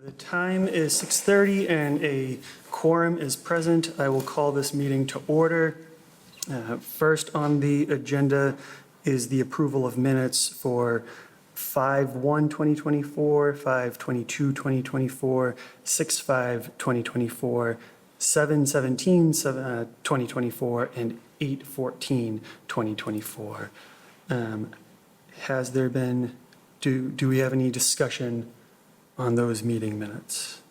The time is 6:30 and a quorum is present. I will call this meeting to order. First on the agenda is the approval of minutes for 5/1/2024, 5/22/2024, 6/5/2024, 7/17/2024, and 8/14/2024. Has there been, do we have any discussion on those meeting minutes?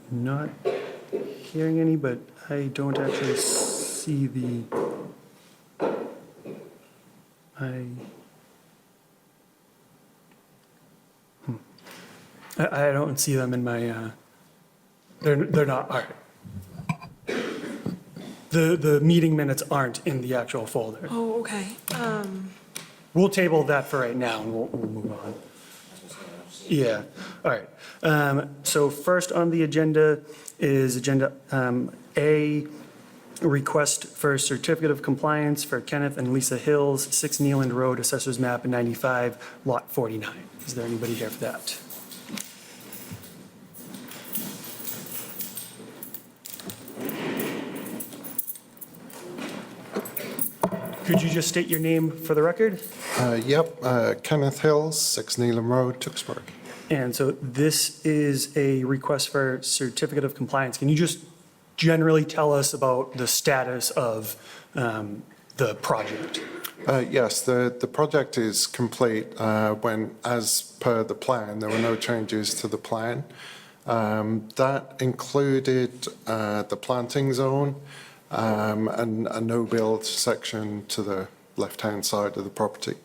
Not hearing any, but I don't actually see I don't see them in my, they're not, all right. The meeting minutes aren't in the actual folder. Oh, okay. We'll table that for right now, and we'll move on. Yeah, all right. So first on the agenda is Agenda A, request for certificate of compliance for Kenneth and Lisa Hills, 6 Nealand Road, Assessors Map 95, Lot 49. Is there anybody here for that? Could you just state your name for the record? Kenneth Hills, 6 Neelam Road, Tewksbury. And so this is a request for certificate of compliance. Can you just generally tell us about the status of the project? Yes, the project is complete when, as per the plan, there were no changes to the plan. That included the planting zone and a no-build section to the left-hand side of the property.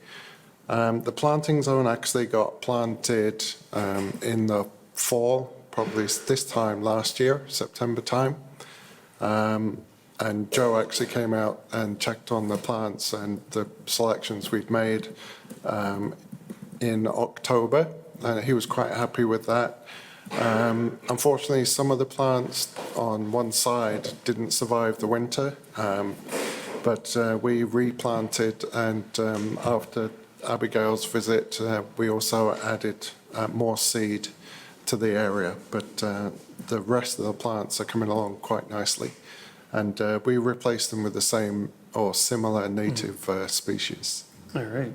The planting zone actually got planted in the fall, probably this time last year, September time. And Joe actually came out and checked on the plants and the selections we'd made in October, and he was quite happy with that. Unfortunately, some of the plants on one side didn't survive the winter, but we replanted, and after Abigail's visit, we also added more seed to the area, but the rest of the plants are coming along quite nicely. And we replaced them with the same or similar native species. All right.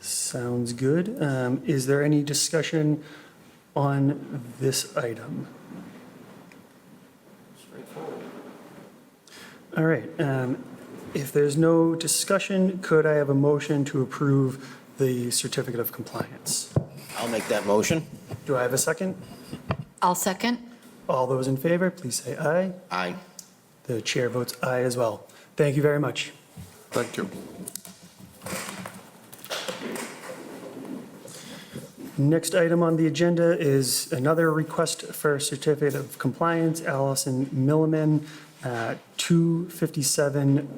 Sounds good. Is there any discussion on this item? Straightforward. All right. If there's no discussion, could I have a motion to approve the certificate of compliance? I'll make that motion. Do I have a second? I'll second. All those in favor, please say aye. Aye. The chair votes aye as well. Thank you very much. Thank you. Next item on the agenda is another request for certificate of compliance, Allison Milliman, 257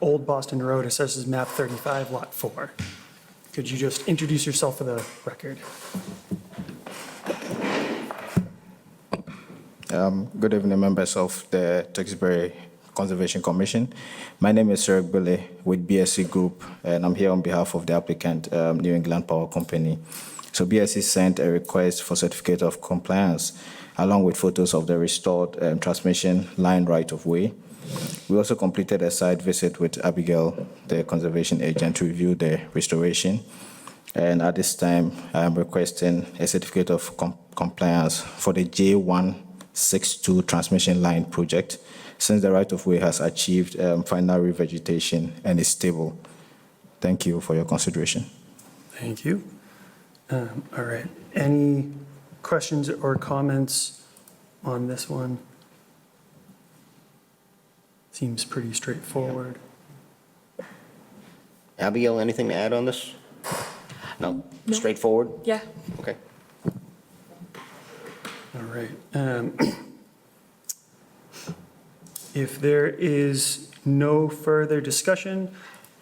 Old Boston Road, Assessors Map 35, Lot 4. Could you just introduce yourself for the record? Good evening, members of the Tewksbury Conservation Commission. My name is Eric Billy with BSC Group, and I'm here on behalf of the applicant, New England Power Company. So BSC sent a request for certificate of compliance along with photos of the restored transmission line right-of-way. We also completed a site visit with Abigail, the conservation agent, to review the restoration. And at this time, I'm requesting a certificate of compliance for the J162 transmission line project, since the right-of-way has achieved final revegetation and is stable. Thank you for your consideration. Thank you. All right. Any questions or comments on this one? Seems pretty straightforward. Abigail, anything to add on this? No? Straightforward? Yeah. Okay. All right. If there is no further discussion,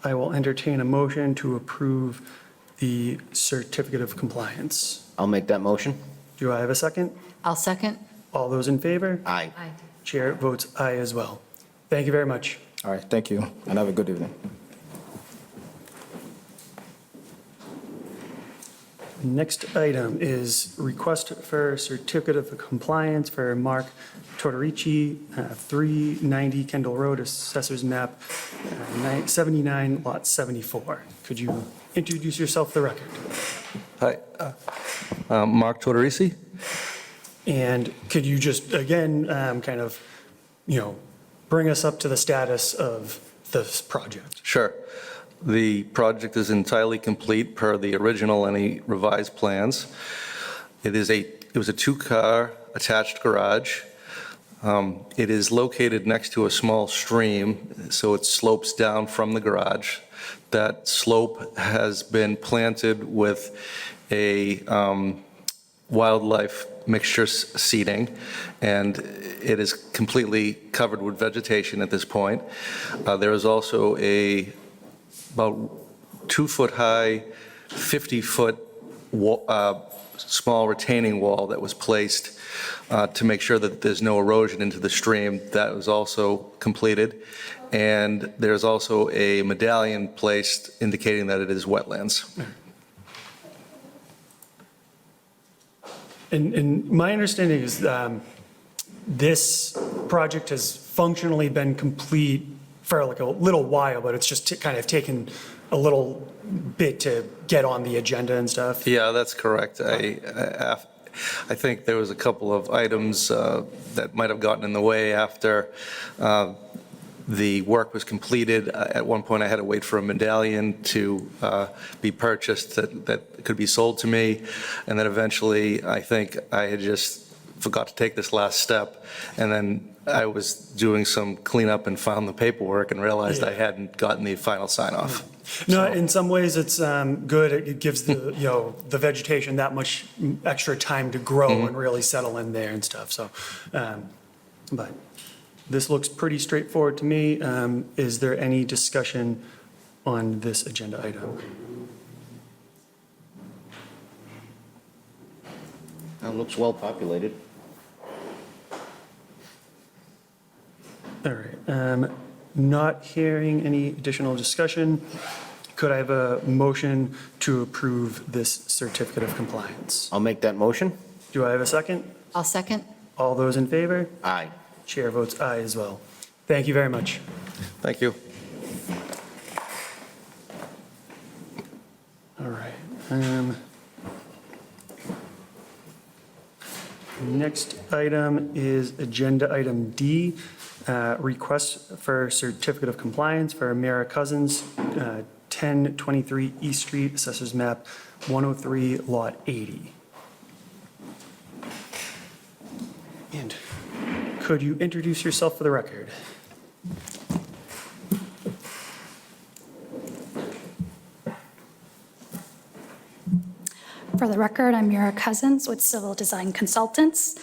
I will entertain a motion to approve the certificate of compliance. I'll make that motion. Do I have a second? I'll second. All those in favor? Aye. Aye. Chair votes aye as well. Thank you very much. All right, thank you, and have a good evening. Next item is request for certificate of compliance for Mark Tortorici, 390 Kendall Road, Assessor's Map 79, Lot 74. Could you introduce yourself for the record? Hi, Mark Tortorici. And could you just, again, kind of, bring us up to the status of this project? Sure. The project is entirely complete per the original and any revised plans. It was a two-car attached garage. It is located next to a small stream, so it slopes down from the garage. That slope has been planted with a wildlife mixture seeding, and it is completely covered with vegetation at this point. There is also about 2-foot-high, 50-foot small retaining wall that was placed to make sure that there's no erosion into the stream. That was also completed. And there's also a medallion placed indicating that it is wetlands. And my understanding is this project has functionally been complete for like a little while, but it's just kind of taken a little bit to get on the agenda and stuff. Yeah, that's correct. I think there was a couple of items that might have gotten in the way after the work was completed. At one point, I had to wait for a medallion to be purchased that could be sold to me. And then eventually, I think I had just forgot to take this last step. And then I was doing some cleanup and found the paperwork and realized I hadn't gotten the final sign off. No, in some ways it's good. It gives the, the vegetation that much extra time to grow and really settle in there and stuff. So, but this looks pretty straightforward to me. Is there any discussion on this agenda item? It looks well populated. All right. Not hearing any additional discussion. Could I have a motion to approve this certificate of compliance? I'll make that motion. Do I have a second? I'll second. All those in favor? Aye. Chair votes aye as well. Thank you very much. Thank you. All right. Next item is agenda item D, request for certificate of compliance for Mara Cousins, 1023 East Street, Assessors Map 103, Lot 80. And could you introduce yourself for the record? For the record, I'm Mira Cousins with Civil Design Consultants.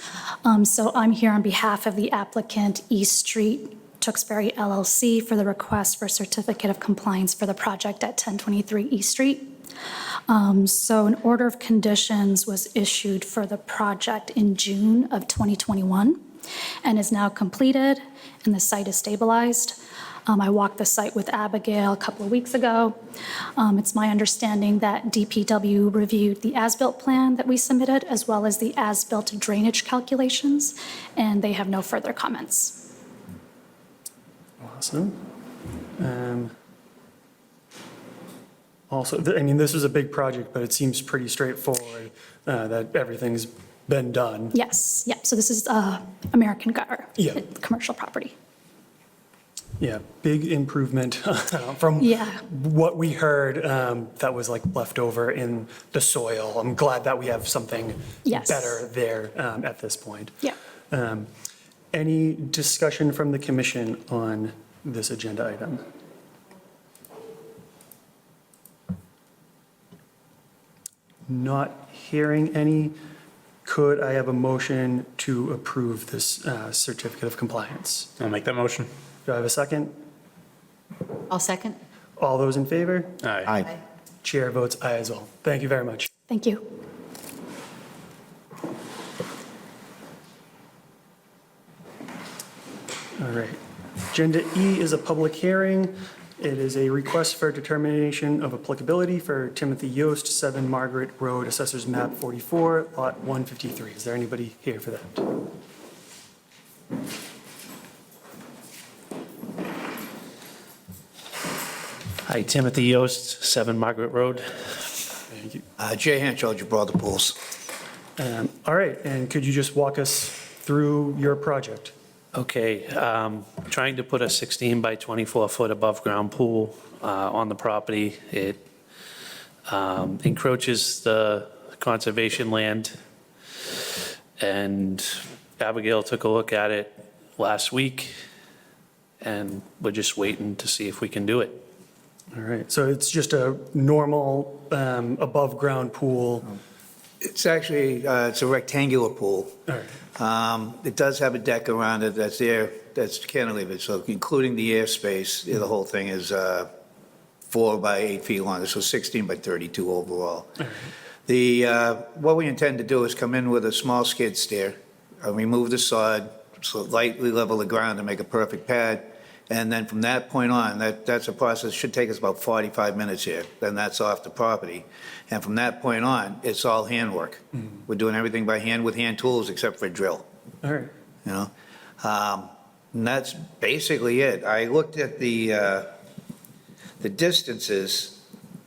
So I'm here on behalf of the applicant East Street Tewksbury LLC for the request for certificate of compliance for the project at 1023 East Street. So an order of conditions was issued for the project in June of 2021 and is now completed and the site is stabilized. I walked the site with Abigail a couple of weeks ago. It's my understanding that DPW reviewed the as-built plan that we submitted as well as the as-built drainage calculations, and they have no further comments. Awesome. Also, I mean, this is a big project, but it seems pretty straightforward that everything's been done. Yes, yeah, so this is American Gutter, Yeah. commercial property. Yeah, big improvement from Yeah. what we heard that was like left over in the soil. I'm glad that we have something Yes. better there at this point. Yeah. Any discussion from the commission on this agenda item? Not hearing any. Could I have a motion to approve this certificate of compliance? I'll make that motion. Do I have a second? I'll second. All those in favor? Aye. Aye. Chair votes aye as well. Thank you very much. Thank you. All right. Agenda E is a public hearing. It is a request for determination of applicability for Timothy Yost, 7 Margaret Road, Assessors Map 44, Lot 153. Is there anybody here for that? Hi, Timothy Yost, 7 Margaret Road. Thank you. Jay Hanchel, Gibraltar Pools. All right, and could you just walk us through your project? Okay, trying to put a 16 by 24 foot above ground pool on the property. It encroaches the conservation land. And Abigail took a look at it last week, and we're just waiting to see if we can do it. All right, so it's just a normal above-ground pool. It's actually, it's a rectangular pool. All right. It does have a deck around it that's there, that's cantilevered, so including the airspace, the whole thing is 4 by 8 feet long, so 16 by 32 overall. The, what we intend to do is come in with a small skid steer, remove the sod, so lightly level the ground to make a perfect pad, and then from that point on, that's a process, should take us about 45 minutes here, then that's off the property. And from that point on, it's all handwork. We're doing everything by hand with hand tools except for drill, All right. you know? And that's basically it. I looked at the distances,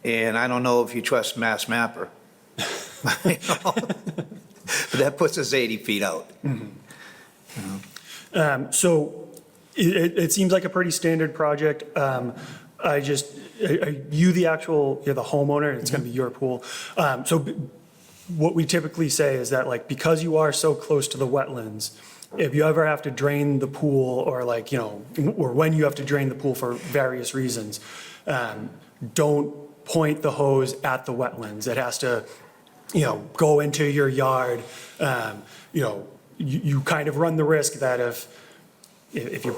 and I don't know if you trust Mass Mapper. You know? But that puts us 80 feet out. So it seems like a pretty standard project. Are you the actual, you're the homeowner, it's going to be your pool. So what we typically say is that, like, because you are so close to the wetlands, if you ever have to drain the pool, or like, you know, or when you have to drain the pool for various reasons, don't point the hose at the wetlands. It has to, you know, go into your yard. You know, you kind of run the risk that if you're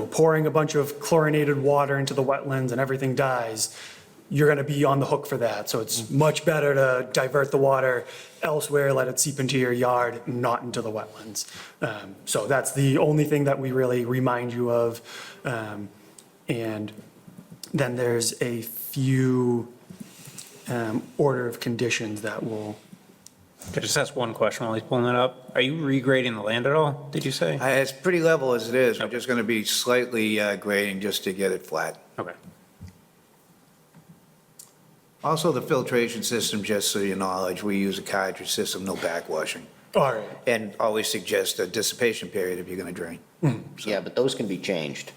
pouring a bunch of chlorinated water into the wetlands and everything dies, you're going to be on the hook for that. So it's much better to divert the water elsewhere, let it seep into your yard, not into the wetlands. So that's the only thing that we really remind you of. And then there's a few order of conditions that will. Could I just ask one question while he's pulling it up? Are you regrading the land at all, did you say? It's pretty level as it is. We're just going to be slightly grading just to get it flat. Okay. Also, the filtration system, just so you knowledge, we use a cartridge system, no backwashing. All right. And always suggest a dissipation period if you're going to drain. Yeah, but those can be changed.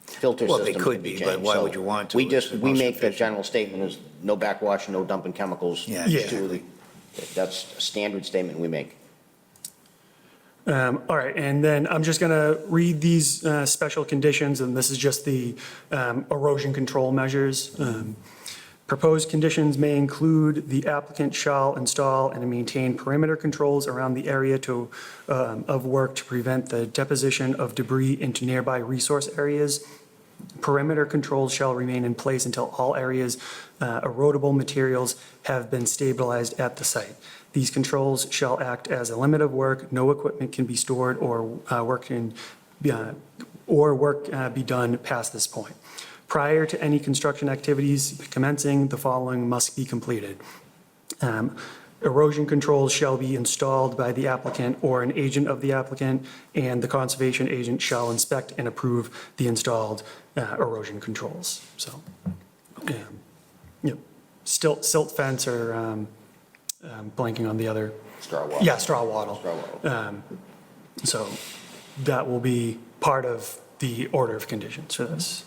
Filter Well, system they can could be be, changed. but why So would you want to? We It's just, the we most make the efficient. general statement is no backwash, no dumping chemicals. Yeah. Yeah. to the- That's a standard statement we make. All right, and then I'm just going to read these special conditions, and this is just the erosion control measures. Proposed conditions may include the applicant shall install and maintain perimeter controls around the area of work to prevent the deposition of debris into nearby resource areas. Perimeter controls shall remain in place until all areas erodible materials have been stabilized at the site. These controls shall act as a limit of work. No equipment can be stored or work be done past this point. Prior to any construction activities commencing, the following must be completed. Erosion controls shall be installed by the applicant or an agent of the applicant, and the conservation agent shall inspect and approve the installed erosion controls. So, silt fence, or blanking on the other. Straw wattle. Yeah, straw wattle. Straw wattle. So that will be part of the order of conditions for this.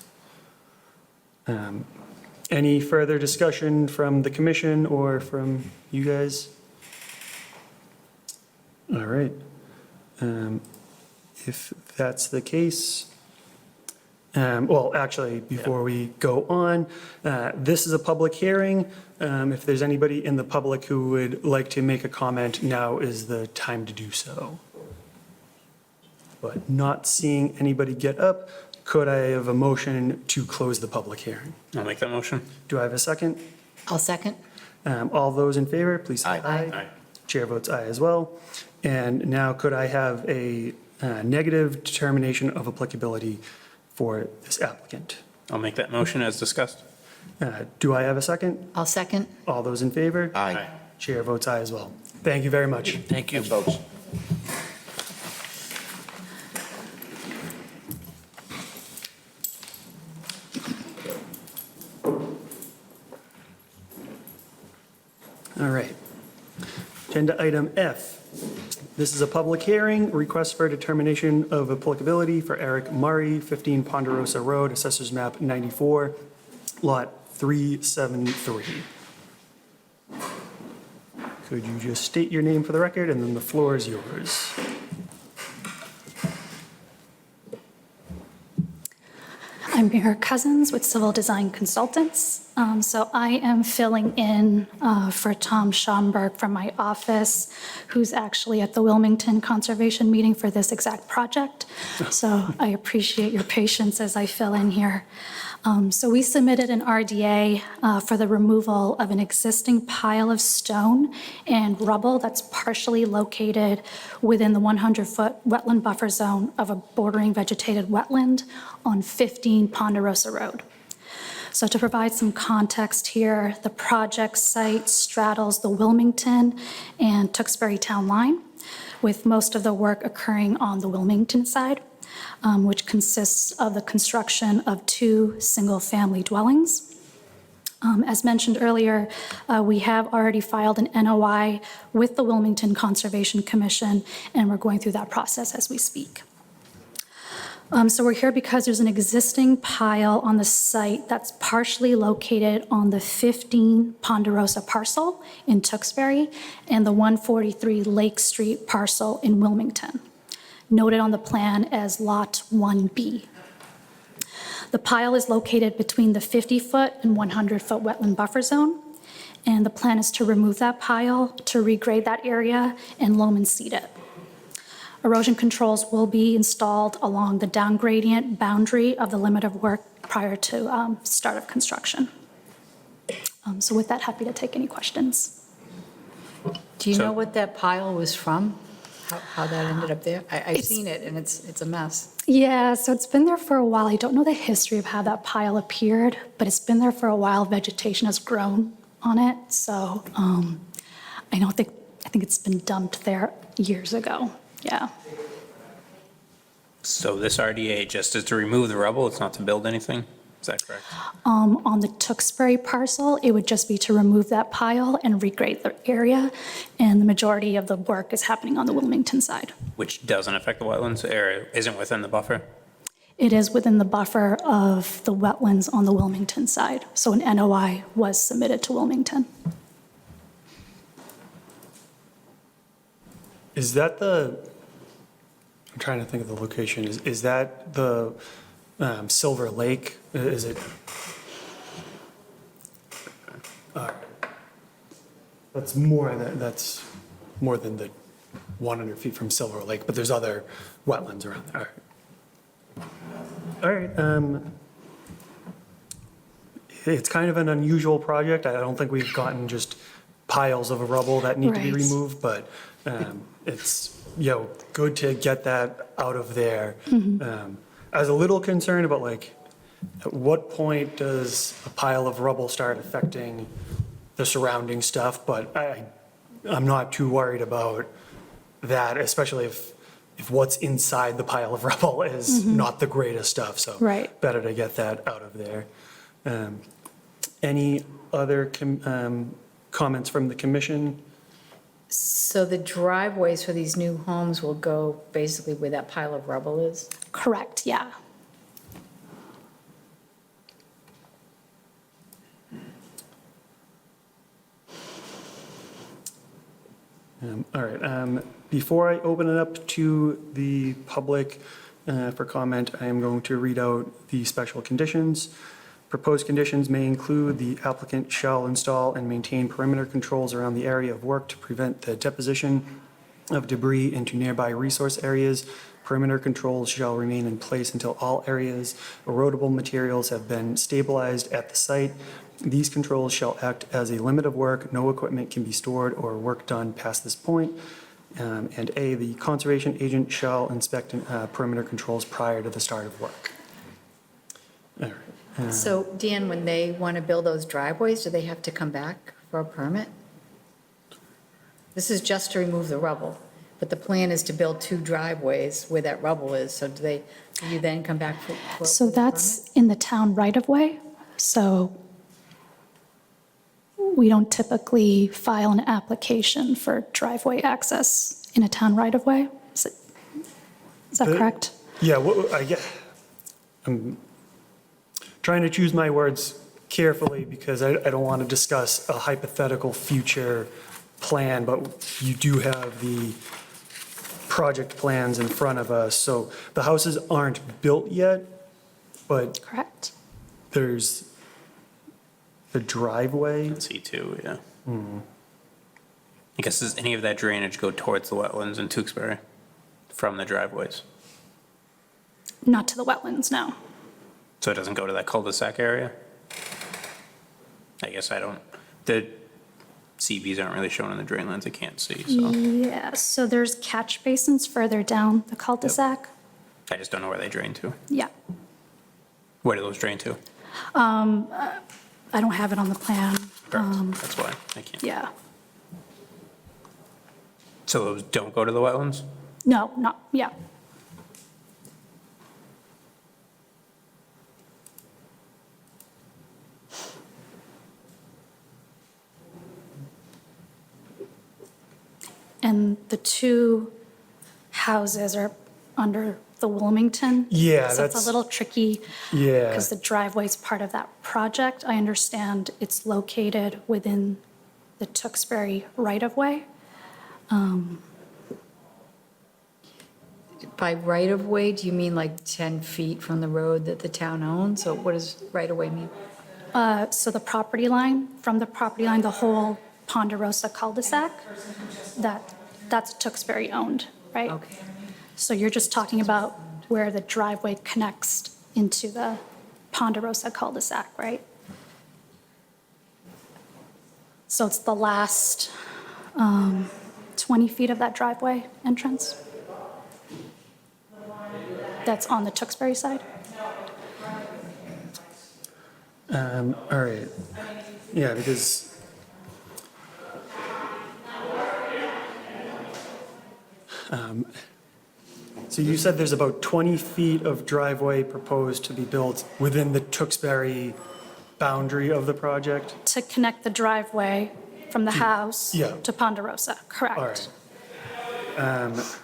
Any further discussion from the commission or from you guys? All right. If that's the case, well, actually, before we go on, this is a public hearing. If there's anybody in the public who would like to make a comment, now is the time to do so. But not seeing anybody get up, could I have a motion to close the public hearing? I'll make that motion. Do I have a second? I'll second. All those in favor, please say Aye. aye. Aye. Chair votes aye as well. And now could I have a negative determination of applicability for this applicant. I'll make that motion as discussed. Do I have a second? I'll second. All those in favor? Aye. Chair votes aye as well. Thank you very much. Thank you. Thanks, folks. All right. Agenda item F. This is a public hearing, request for determination of applicability for Eric Murray, 15 Ponderosa Road, Assessors Map 94, Lot 373. Could you just state your name for the record, and then the floor is yours. I'm Mira Cousins with Civil Design Consultants. So I am filling in for Tom Schomburg from my office, who's actually at the Wilmington Conservation meeting for this exact project. So I appreciate your patience as I fill in here. So we submitted an RDA for the removal of an existing pile of stone and rubble that's partially located within the 100-foot wetland buffer zone of a bordering vegetated wetland on 15 Ponderosa Road. So to provide some context here, the project site straddles the Wilmington and Tewksbury Town line, with most of the work occurring on the Wilmington side, which consists of the construction of 2 single-family dwellings. As mentioned earlier, we have already filed an NOI with the Wilmington Conservation Commission, and we're going through that process as we speak. So we're here because there's an existing pile on the site that's partially located on the 15 Ponderosa parcel in Tewksbury and the 143 Lake Street parcel in Wilmington, noted on the plan as Lot 1B. The pile is located between the 50-foot and 100-foot wetland buffer zone, and the plan is to remove that pile, to regrade that area, and loam and seed it. Erosion controls will be installed along the down gradient boundary of the limit of work prior to start of construction. So with that, happy to take any questions. Do you So- know what that pile was from? How that ended up there? I've It's- seen it, and it's a mess. Yeah, so it's been there for a while. I don't know the history of how that pile appeared, but it's been there for a while. Vegetation has grown on it, so I think it's been dumped there years ago. Yeah. So this RDA just is to remove the rubble, it's not to build anything? Is that correct? On the Tewksbury parcel, it would just be to remove that pile and regrade the area, and the majority of the work is happening on the Wilmington side. Which doesn't affect the wetlands, or isn't within the buffer? It is within the buffer of the wetlands on the Wilmington side, so an NOI was submitted to Wilmington. Is that I'm trying to think of the location, is that the Silver Lake? Is it? All right. That's more than the 100 feet from Silver Lake, but there's other wetlands around there. All right. It's kind of an unusual project. I don't think we've gotten just piles of rubble that need to be Right. removed, but it's, good to get that out of there. I was a little concerned about at what point does a pile of rubble start affecting the surrounding stuff, but I'm not too worried about that, especially if what's inside the pile of rubble is not the greatest stuff, so. Right. Better to get that out of there. Any other comments from the commission? So the driveways for these new homes will go basically where that pile of rubble is? Correct, yeah. All right, before I open it up to the public for comment, I am going to read out the special conditions. Proposed conditions may include the applicant shall install and maintain perimeter controls around the area of work to prevent the deposition of debris into nearby resource areas. Perimeter controls shall remain in place until all areas erodible materials have been stabilized at the site. These controls shall act as a limit of work. No equipment can be stored or work done past this point. And A, the conservation agent shall inspect perimeter controls prior to the start of work. All right. So Dan, when they want to build those driveways, do they have to come back for a permit? This is just to remove the rubble, but the plan is to build 2 driveways where that rubble is, so do you then come back for? So for the that's in the town right-of-way, so we don't typically file an application for driveway access in a town right-of-way. Is that The- correct? Yeah, I'm trying to choose my words carefully because I don't want to discuss a hypothetical future plan, but you do have the project plans in front of us. So the houses aren't built yet, but Correct. there's the driveway. C2, yeah. I guess does any of that drainage go towards the wetlands in Tewksbury from the driveways? Not to the wetlands, no. So it doesn't go to that cul-de-sac area? I guess the CBs aren't really shown in the drain lines, I can't see, so Yeah, so there's catch basins further down the cul-de-sac. I just don't know where they drain to. Yeah. Where do those drain to? I don't have it on the plan. Correct, that's why I can't. Yeah. So those don't go to the wetlands? No, not, yeah. And the 2 houses are under the Wilmington. Yeah, So it's that's- a little tricky. Yeah. Because the driveway's part of that project. I understand it's located within the Tewksbury right-of-way. By right-of-way, do you mean like 10 feet from the road that the town owns? So what does right-of-way mean? So the property line, from the property line, the whole Ponderosa cul-de-sac, that's Tewksbury owned, right? Okay. So you're just talking about where the driveway connects into the Ponderosa cul-de-sac, right? So it's the last 20 feet of that driveway entrance? That's on the Tewksbury side? All right. Yeah, because so you said there's about 20 feet of driveway proposed to be built within the Tewksbury boundary of the project? To connect the driveway from the house yeah. to Ponderosa, correct? All right.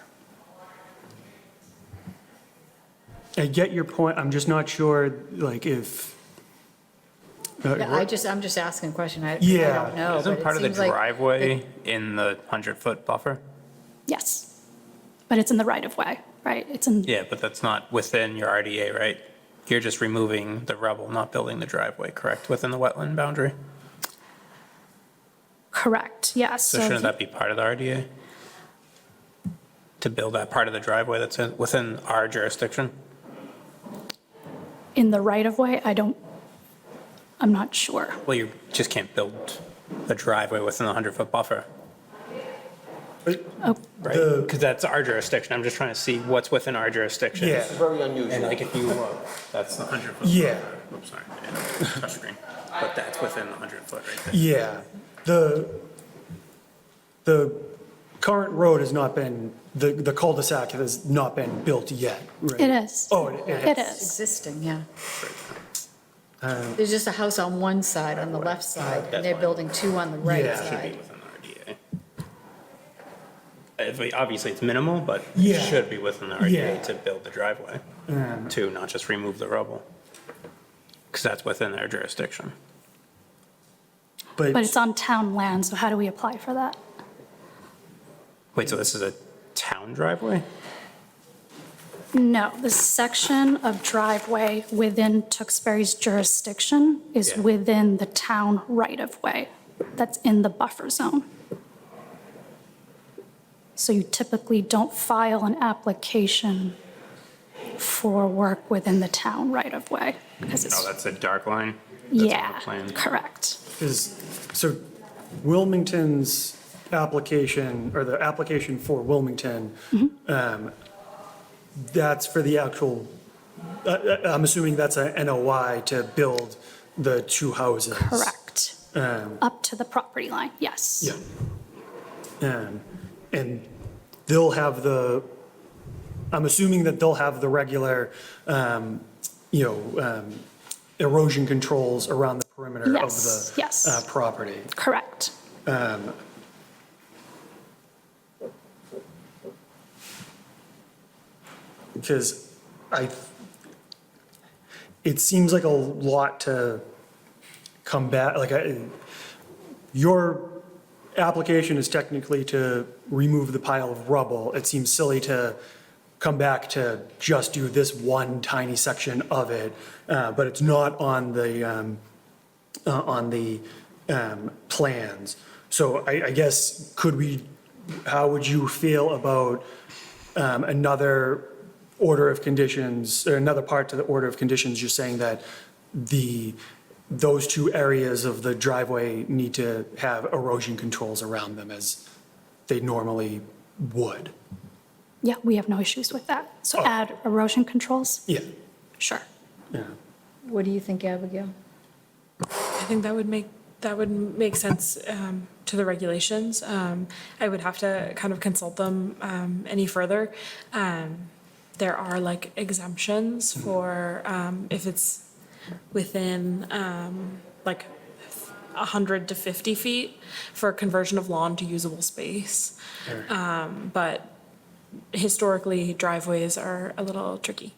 I get your point. I'm just not sure, like, if. Yeah, I'm just asking a question. I Yeah. don't know. Isn't but it part of the seems like- driveway in the 100-foot buffer? Yes, but it's in the right-of-way, right? It's in, Yeah, but that's not within your RDA, right? You're just removing the rubble, not building the driveway, correct, within the wetland boundary? correct, yes. So shouldn't that be part of the RDA? To build that part of the driveway that's within our jurisdiction? In the right-of-way, I'm not sure. Well, you just can't build a driveway within the 100-foot buffer, Oh, right? The- Because that's our jurisdiction. I'm just trying to see what's within our jurisdiction. Yeah. Very unusual. And like if you look, that's the 100-foot. Yeah. Oops, sorry, touchscreen. But that's within the 100-foot right there. Yeah, the current road has not been, the cul-de-sac has not been built yet, right? It is. Oh, it It is. is. Existing, yeah. There's just a house on one side, on the left side, and they're building 2 on the right Yeah. Should be side. within the RDA. Obviously, it's minimal, but Yeah. it should be within the Yeah. RDA to build the driveway, to not just remove the rubble. Because that's within their jurisdiction. But it's on town land, so how do we apply for that? Wait, so this is a town driveway? No, the section of driveway within Tewksbury's jurisdiction is Yeah. within the town right-of-way. That's in the buffer zone. So you typically don't file an application for work within the town right-of-way, because Oh, it's, that's a dark line? That's on the yeah, plan. correct. So Wilmington's application, or the application for Wilmington, that's for the actual I'm assuming that's a NOI to build the two houses. Correct. Up to the property line, yes. Yeah. And they'll have I'm assuming that they'll have the regular, erosion controls around the perimeter of Yes, the yes. property. Correct. Because it seems like a lot to come back, your application is technically to remove the pile of rubble. It seems silly to come back to just do this one tiny section of it, but it's not on the plans. So I guess, how would you feel about another order of conditions, or another part to the order of conditions? You're saying that those two areas of the driveway need to have erosion controls around them as they normally would. Yeah, we have no issues with that. So add erosion controls? Yeah, Sure. yeah. What do you think, Abigail? I think that would make sense to the regulations. I would have to kind of consult them any further. There are like exemptions for if it's within like 100 to 50 feet for conversion of lawn to usable space. But historically, driveways are a little tricky.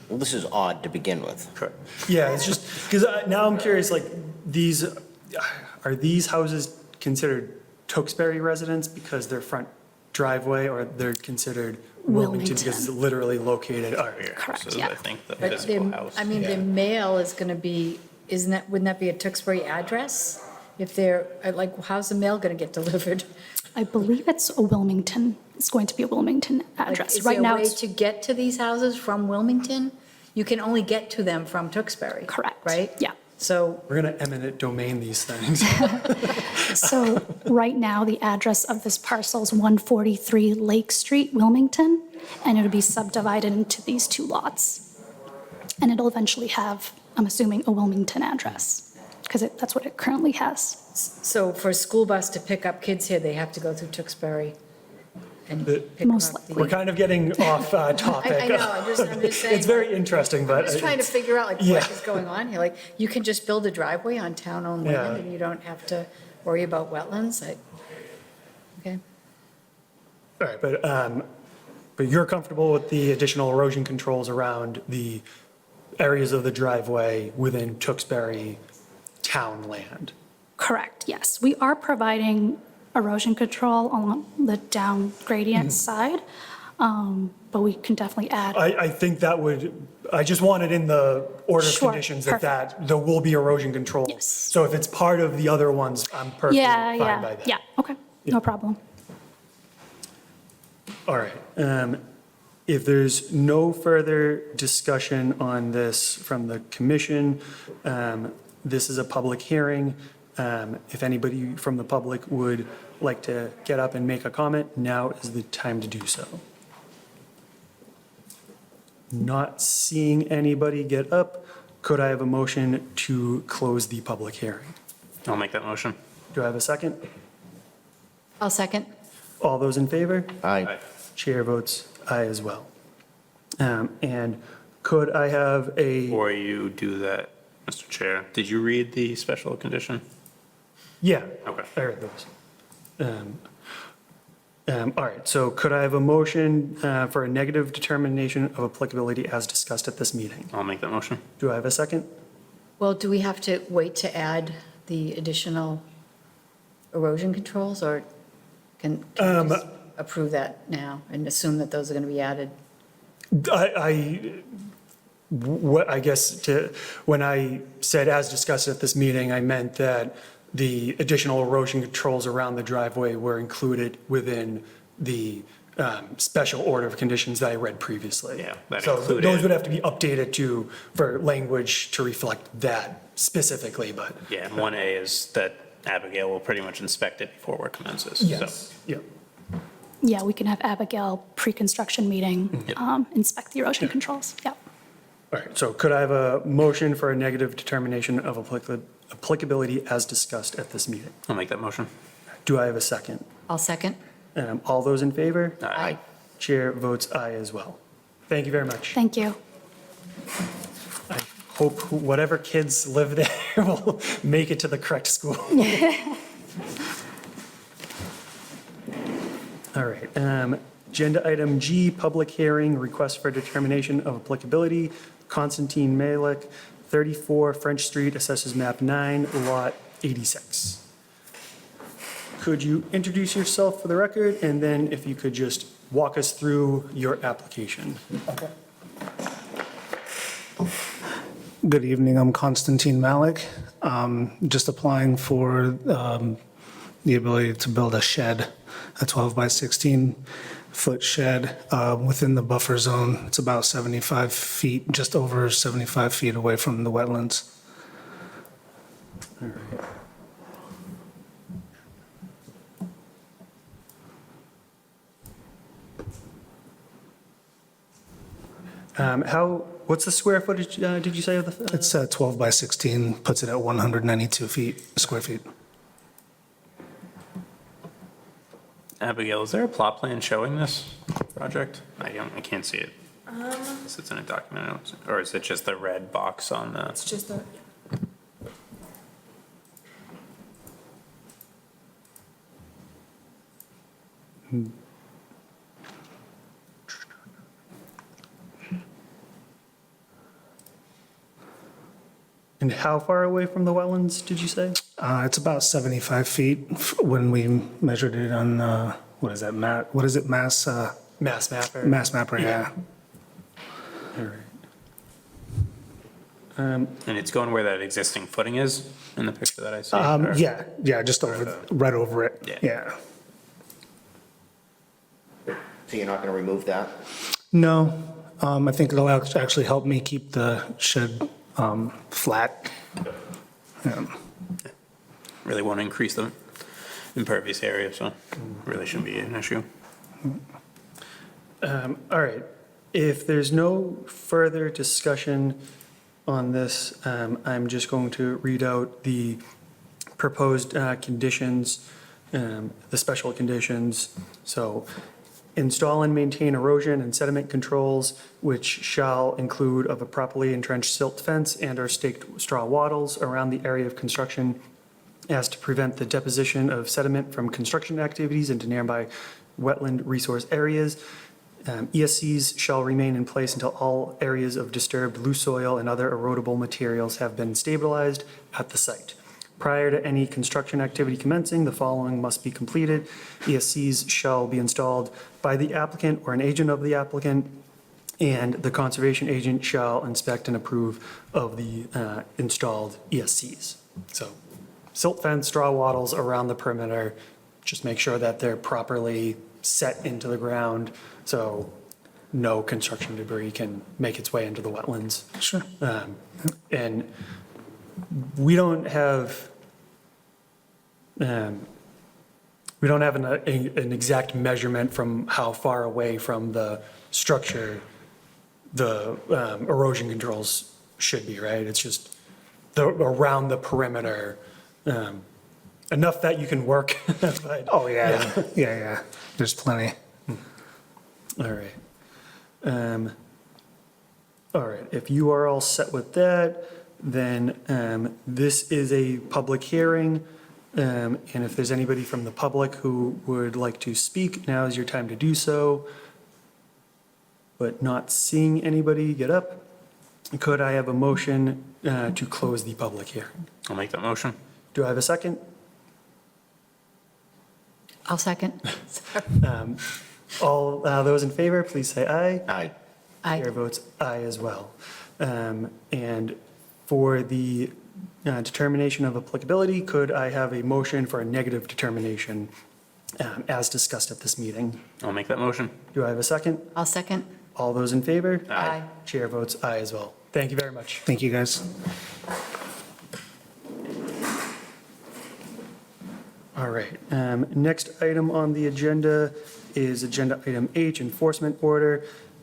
Well, this is odd to begin with. Correct. Yeah, it's just, because now I'm curious, are these houses considered Tewksbury residents because they're front driveway, or they're considered Wilmington because it's literally located? Correct, So yeah. I think the But physical house. the mail is going to be, wouldn't that be a Tewksbury address? If they're, how's the mail going to get delivered? I believe it's going to be a Wilmington address. Right now, Is there a way it's to get to these houses from Wilmington? You can only get to them from Tewksbury. correct. Right? Yeah. So, We're going to eminent domain these things. So right now, the address of this parcel is 143 Lake Street, Wilmington, and it'll be subdivided into these two lots. And it'll eventually have, I'm assuming, a Wilmington address, because that's what it currently has. so for a school bus to pick up kids here, they have to go through Tewksbury and pick them Most up. likely. We're kind of getting off topic. I know, I'm just saying. It's very interesting, but. I'm just trying to it's- figure out Yeah. what is going on here. You can just build a driveway on town-owned Yeah. land and you don't have to worry about wetlands. Okay. All right, but you're comfortable with the additional erosion controls around the areas of the driveway within Tewksbury town land? Correct, yes. We are providing erosion control along the down gradient side, but we can definitely add. I think I just wanted in the order of Sure, conditions perfect. there will be erosion controls. Yes. So if it's part of the other ones, I'm perfectly Yeah, fine by yeah, that. yeah, okay, no problem. All right. If there's no further discussion on this from the commission, this is a public hearing. If anybody from the public would like to get up and make a comment, now is the time to do so. Not seeing anybody get up, could I have a motion to close the public hearing? I'll make that motion. Do I have a second? I'll second. All those in favor? Aye. Chair votes aye as well. And could I have a, Before you do that, Mr. Chair, did you read the special condition? yeah. Okay. I heard those. All right, so could I have a motion for a negative determination of applicability as discussed at this meeting? I'll make that motion. Do I have a second? Well, do we have to wait to add the additional erosion controls, or can we just approve that now and assume that those are going to be added? I guess when I said as discussed at this meeting, I meant that the additional erosion controls around the driveway were included within the special order of conditions that I read previously. Yeah, that So included- those would have to be updated for language to reflect that specifically, but. Yeah, and 1A is that Abigail will pretty much inspect it before work commences. So Yep. yeah, we can have Abigail pre-construction meeting, inspect the erosion controls. Yep. All right, so could I have a motion for a negative determination of applicability as discussed at this meeting? I'll make that motion. Do I have a second? I'll second. All those in favor? Aye. Chair votes aye as well. Thank you very much. Thank you. I hope whatever kids live there will make it to the correct school. All right, agenda item G, public hearing, request for determination of applicability, Constantine Malik, 34 French Street, assesses map 9, lot 86. Could you introduce yourself for the record, and then if you could just walk us through your application? Good evening, I'm Constantine Malik. Just applying for the ability to build a shed, a 12 by 16 foot shed within the buffer zone. It's about 75 feet, just over 75 feet away from the wetlands. All right. What's the square footage, did you say, of the? It's 12 by 16, puts it at 192 square feet. Abigail, is there a plot plan showing this project? I can't see it. Unless it's in a document, or is it just the red box on the? It's just a, And how far away from the wetlands, did you say? It's about 75 feet when we measured it on, what is that, Mass Mass Mapper? Mass Mapper, yeah. All right. And it's going where that existing footing is in the picture that I see? or- Yeah, just right over it, Yeah. yeah. So you're not going to remove that? No, I think it'll actually help me keep the shed flat. Really want to increase the impervious area, so really shouldn't be an issue. All right. If there's no further discussion on this, I'm just going to read out the proposed conditions, the special conditions. So install and maintain erosion and sediment controls, which shall include of a properly entrenched silt fence and or staked straw wattles around the area of construction as to prevent the deposition of sediment from construction activities into nearby wetland resource areas. ESCs shall remain in place until all areas of disturbed loose soil and other erodible materials have been stabilized at the site. Prior to any construction activity commencing, the following must be completed. ESCs shall be installed by the applicant or an agent of the applicant, and the conservation agent shall inspect and approve of the installed ESCs. So silt fence, straw wattles around the perimeter, just make sure that they're properly set into the ground so no construction debris can make its way into the wetlands. Sure. And we don't have an exact measurement from how far away from the structure the erosion controls should be, right? It's just around the perimeter, enough that you can work. But, Oh, yeah. There's plenty. all right. All right, if you are all set with that, then this is a public hearing. And if there's anybody from the public who would like to speak, now is your time to do so. But not seeing anybody get up, could I have a motion to close the public hearing? I'll make that motion. Do I have a second? I'll second. All those in favor, please say aye. Aye. Aye. Chair votes aye as well. And for the determination of applicability, could I have a motion for a negative determination as discussed at this meeting? I'll make that motion. Do I have a second? I'll second. All those in favor? Aye. Chair votes aye as well. Thank you very much. Thank you, guys. All All right, next item on the agenda is Agenda Item H, Enforcement Order.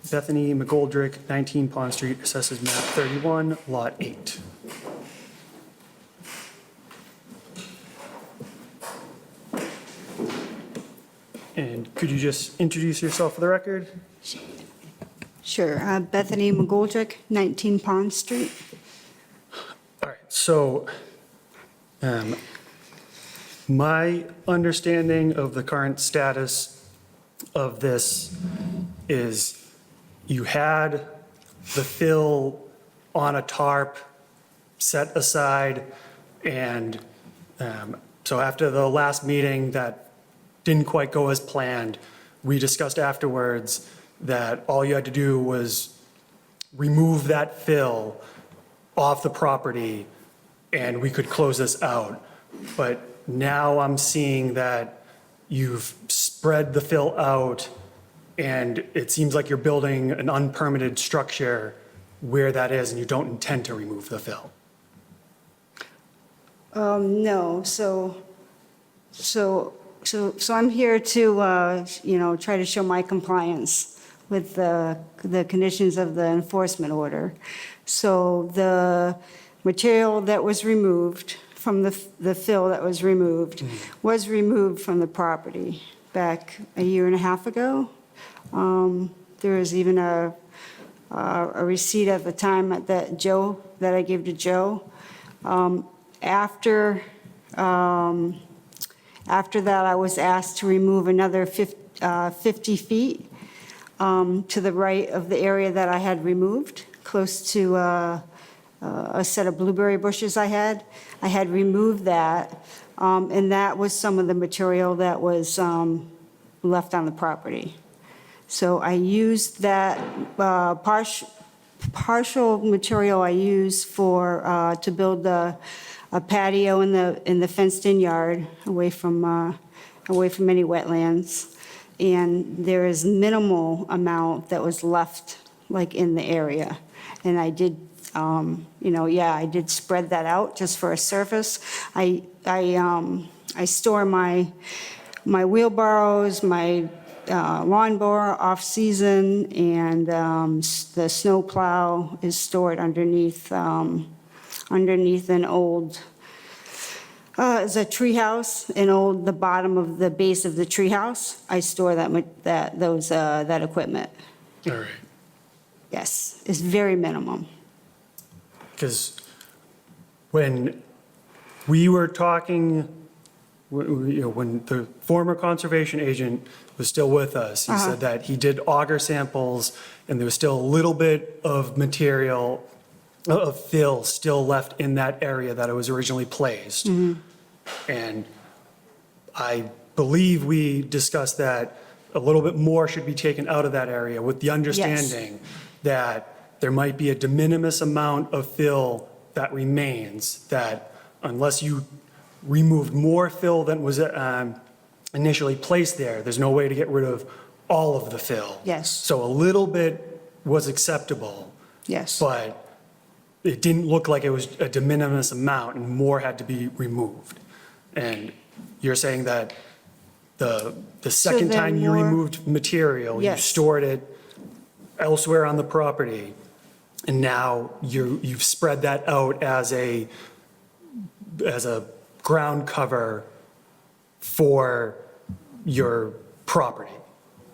Bethany McGoldrick, 19 Pond Street, assesses map 31, lot 8. And could you just introduce yourself for the record? Sure. Bethany McGoldrick, 19 Pond Street. All right, so my understanding of the current status of this is you had the fill on a tarp set aside, and so after the last meeting that didn't quite go as planned, we discussed afterwards that all you had to do was remove that fill off the property and we could close this out. But now I'm seeing that you've spread the fill out and it seems like you're building an unpermitted structure where that is and you don't intend to remove the fill. No, so I'm here to, try to show my compliance with the conditions of the enforcement order. So the material that was removed from the fill that was removed from the property back a year and a half ago. There was even a receipt at the time that I gave to Joe. After that, I was asked to remove another 50 feet to the right of the area that I had removed, close to a set of blueberry bushes I had. I had removed that, and that was some of the material that was left on the property. So I used that partial material I used to build a patio in the fenced-in yard away from any wetlands. And there is minimal amount that was left, like, in the area. And I did, I did spread that out just for a surface. I store my wheelbarrows, my lawnmower off-season, and the snow plow is stored underneath an old, it's a tree house, the bottom of the base of the tree house. I store that equipment. All right. Yes, it's very minimum. Because when we were talking, when the former conservation agent was still with us, he said that he did auger samples and there was still a little bit of material, of fill still left in that area that it was originally placed. And I believe we discussed that a little bit more should be taken out of that area with the understanding that there might be a de minimis amount of fill that remains, that unless you removed more fill than was initially placed there, there's no way to get rid of all of the fill. Yes. So a little bit was acceptable. Yes. But it didn't look like it was a de minimis amount and more had to be removed. And you're saying that the second then time you more- removed material, you Yes. stored it elsewhere on the property, and now you've spread that out as a ground cover for your property,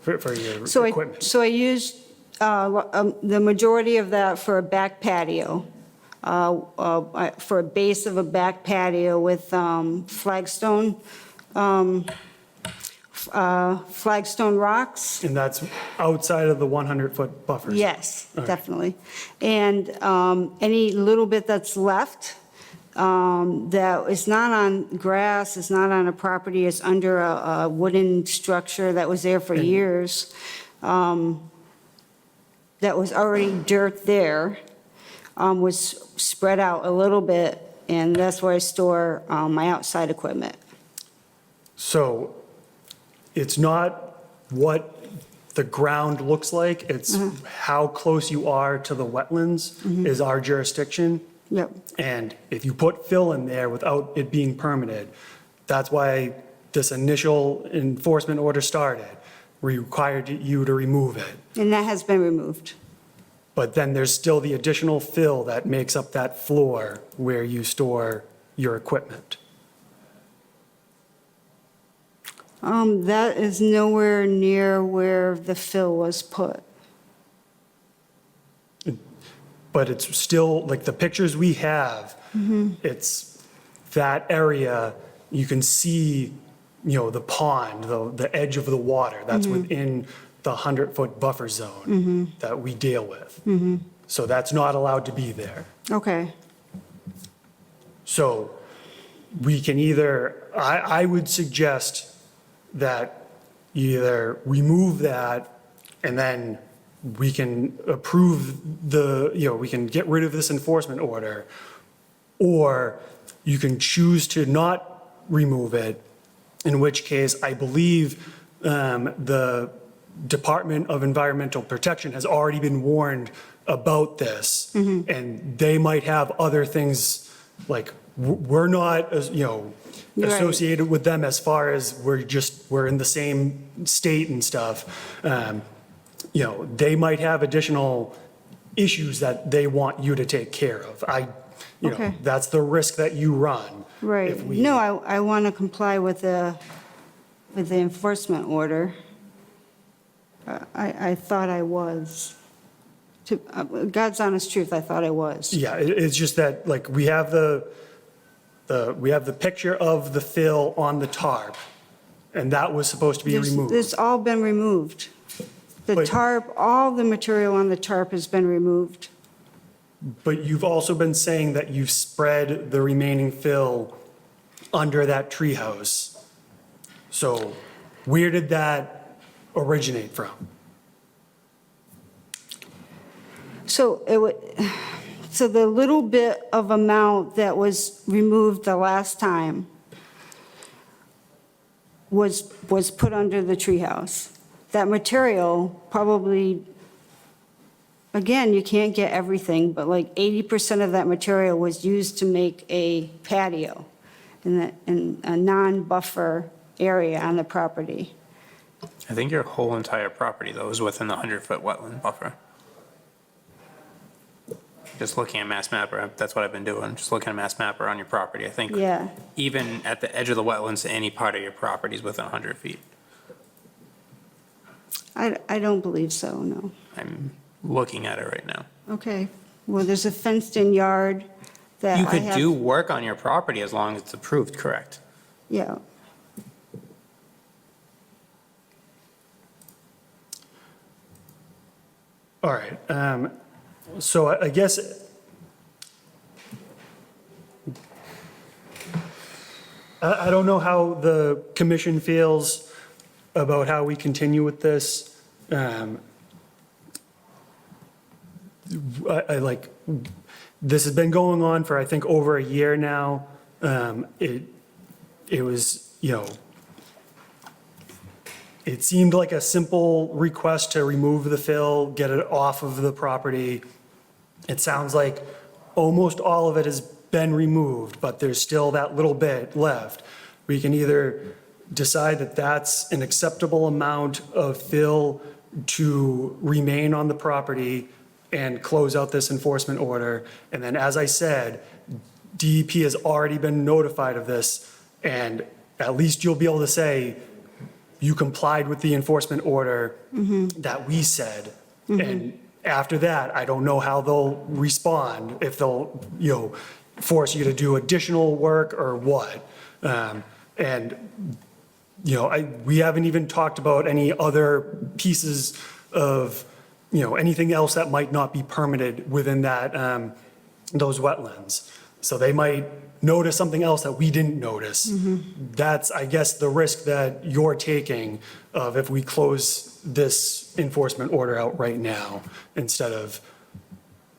for your equipment. So I used the majority of that for a back patio, for a base of a back patio with flagstone rocks. And that's outside of the 100-foot buffer. Yes, All right. definitely. And any little bit that's left, that is not on grass, it's not on a property, it's under a wooden structure that was there for years, that was already dirt there, was spread out a little bit, and that's where I store my outside equipment. So it's not what the ground looks like, it's how close you are to the wetlands is our jurisdiction. Yep. And if you put fill in there without it being permitted, that's why this initial enforcement order started, required you to remove it. And that has been removed. But then there's still the additional fill that makes up that floor where you store your equipment. That is nowhere near where the fill was put. But it's still, like, the pictures we have, it's that area, you can see, the pond, the edge of the water. That's within the 100-foot buffer zone that we deal with. So that's not allowed to be there. Okay. So we can either, I would suggest that you either remove that and then we can approve we can get rid of this enforcement order, or you can choose to not remove it, in which case I believe the Department of Environmental Protection has already been warned about this, and they might have other things, like, we're not, Right. associated with them as far as we're in the same state and stuff. They might have additional issues that they want you to take care of. Okay. That's the risk that you run. Right. If we- No, I want to comply with the enforcement order. I thought I was. God's honest truth, I thought I was. Yeah, it's just that, like, we have the picture of the fill on the tarp, and that was supposed to be removed. It's all been removed. The But- tarp, all the material on the tarp has been removed. But you've also been saying that you've spread the remaining fill under that treehouse. So where did that originate from? So so the little bit of amount that was removed the last time was put under the treehouse. That material probably, again, you can't get everything, but like 80% of that material was used to make a patio in a non-buffer area on the property. I think your whole entire property, though, is within the 100-foot wetland buffer. Just looking at Mass Mapper, that's what I've been doing, just looking at Mass Mapper on your property. I think Yeah. even at the edge of the wetlands, any part of your property is within 100 feet. I don't believe so, no. I'm looking at it right now. Okay, well, there's a fenced-in yard that I You have. could do work on your property as long as it's approved, correct? Yeah. All right, so I guess, I don't know how the commission feels about how we continue with this. This has been going on for, I think, over a year now. It was, it seemed like a simple request to remove the fill, get it off of the property. It sounds like almost all of it has been removed, but there's still that little bit left. We can either decide that that's an acceptable amount of fill to remain on the property and close out this enforcement order. And then, as I said, DEP has already been notified of this, and at least you'll be able to say, you complied with the enforcement order that we said. And after that, I don't know how they'll respond, if they'll, force you to do additional work or what. We haven't even talked about any other pieces of, anything else that might not be permitted within that, those wetlands. So they might notice something else that we didn't notice. That's, I guess, the risk that you're taking of if we close this enforcement order out right now instead of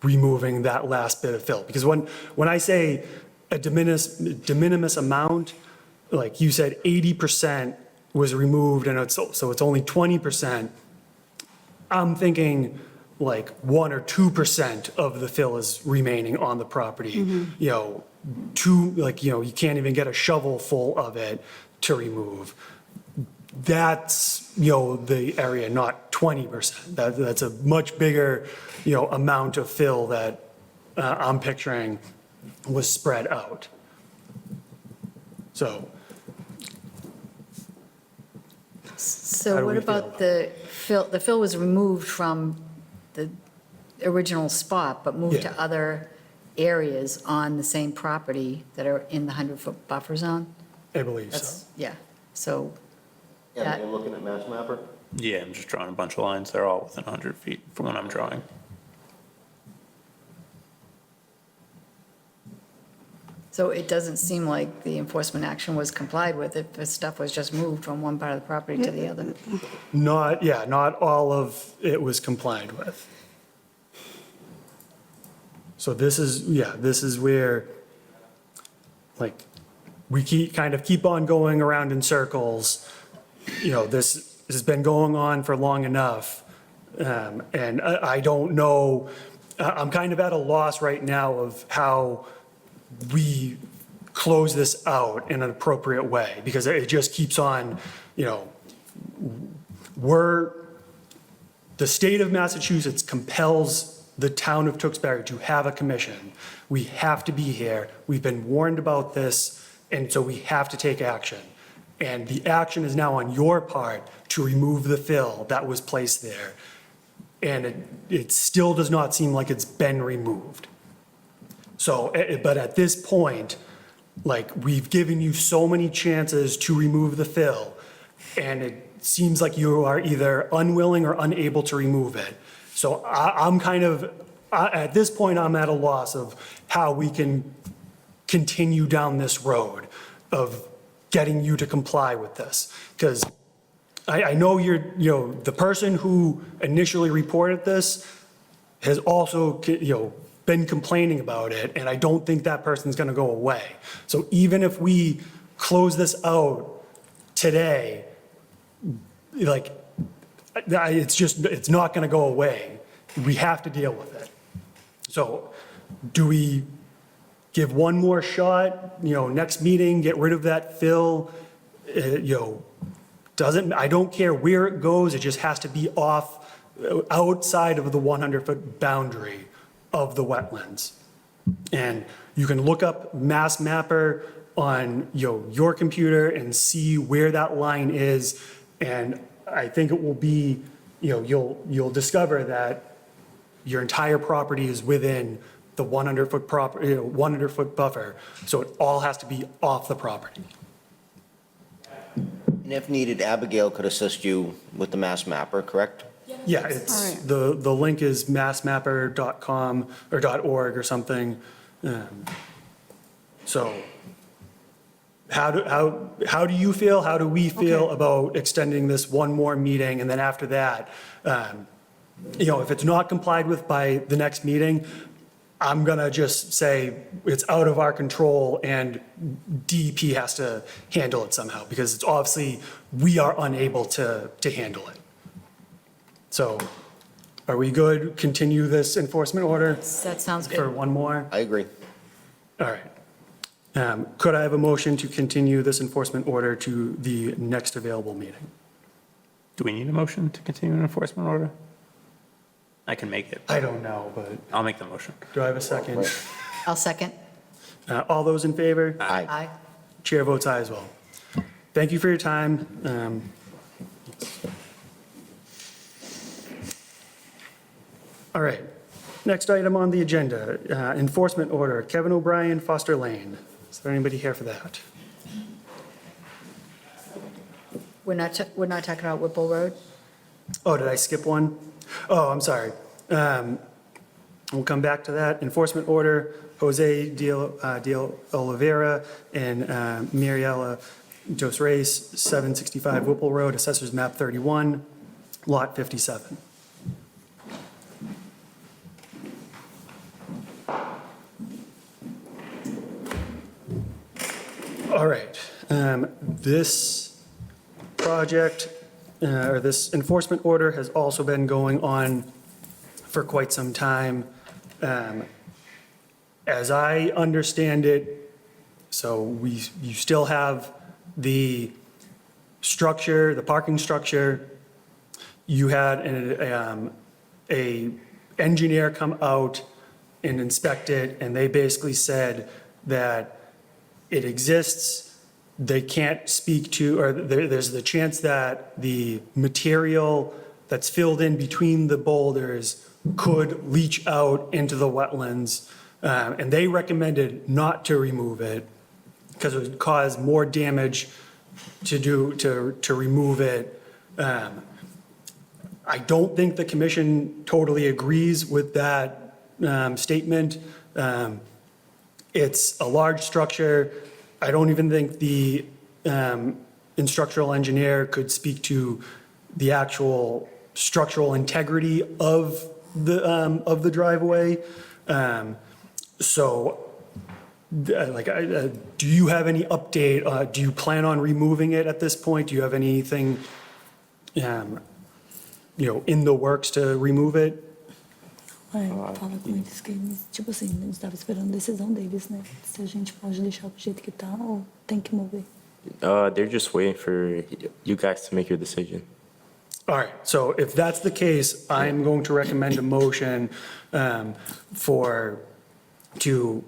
removing that last bit of fill. Because when I say a de minimis amount, like you said, 80% was removed and so it's only 20%. I'm thinking like 1 or 2% of the fill is remaining on the property. You can't even get a shovel full of it to remove. That's, the area, not 20%. That's a much bigger, amount of fill that I'm picturing was spread out. So, How So do what we feel about the fill? The fill was removed from the original spot, but moved Yeah. to other areas on the same property that are in the 100-foot buffer zone? I believe so. That's, yeah, so, Yeah, That- you're looking at Mass Mapper? Yeah, I'm just drawing a bunch of lines. They're all within 100 feet from what I'm drawing. so it doesn't seem like the enforcement action was complied with if the stuff was just moved from one part of the property to the other. Not all of it was complied with. So this is where, like, we kind of keep on going around in circles. This has been going on for long enough. And I don't know, I'm kind of at a loss right now of how we close this out in an appropriate way, because it just keeps on, the state of Massachusetts compels the town of Tewksbury to have a commission. We have to be here. We've been warned about this, and so we have to take action. And the action is now on your part to remove the fill that was placed there. And it still does not seem like it's been removed. So, but at this point, like, we've given you so many chances to remove the fill, and it seems like you are either unwilling or unable to remove it. So I'm kind of, at this point, I'm at a loss of how we can continue down this road of getting you to comply with this. Because I know the person who initially reported this has also, been complaining about it, and I don't think that person's gonna go away. So even if we close this out today, like, it's not gonna go away. We have to deal with it. So do we give one more shot, next meeting, get rid of that fill? I don't care where it goes, it just has to be outside of the 100-foot boundary of the wetlands. And you can look up Mass Mapper on, your computer and see where that line is. And I think it will be, you'll discover that your entire property is within the 100-foot 100-foot buffer. So it all has to be off the property. And if needed, Abigail could assist you with the Mass Mapper, correct? Yeah, it's, the link is massmapper.com or .org or something. So how do you feel? How do we feel about extending this one more meeting? And then after that, if it's not complied with by the next meeting, I'm gonna just say it's out of our control and DEP has to handle it somehow, because it's obviously, we are unable to handle it. So are we good? Continue this enforcement order That sounds for good. one more? I agree. All right. Could I have a motion to continue this enforcement order to the next available meeting? Do we need a motion to continue an enforcement order? I can make it. I don't know, but I'll make the motion. do I have a second? I'll second. All those in favor? Aye. Aye. Chair votes aye as well. Thank you for your time. All right, next item on the agenda, enforcement order, Kevin O'Brien, Foster Lane. Is there anybody here for that? We're not talking about Whipple Road? Oh, did I skip one? Oh, I'm sorry. We'll come back to that. Enforcement order, Jose de Oliveira and Miriella Dos Reis, 765 Whipple Road, Assessors Map 31, Lot 57. All right, this project, or this enforcement order has also been going on for quite some time. As I understand it, so you still have the structure, the parking structure, you had a engineer come out and inspect it, and they basically said that it exists, they can't speak to, or there's the chance that the material that's filled in between the boulders could leach out into the wetlands, and they recommended not to remove it because it would cause more damage to remove it. I don't think the commission totally agrees with that statement. It's a large structure. I don't even think the instructional engineer could speak to the actual structural integrity of the driveway. Do you have any update? Do you plan on removing it at this point? Do you have anything, in the works to remove it? Fala com eles que eles, tipo assim, a gente estava esperando a decisão deles, né? Se a gente pode deixar do jeito que tá ou tem que mover. They're just waiting for you guys to make your decision. All right, so if that's the case, I'm going to recommend a motion to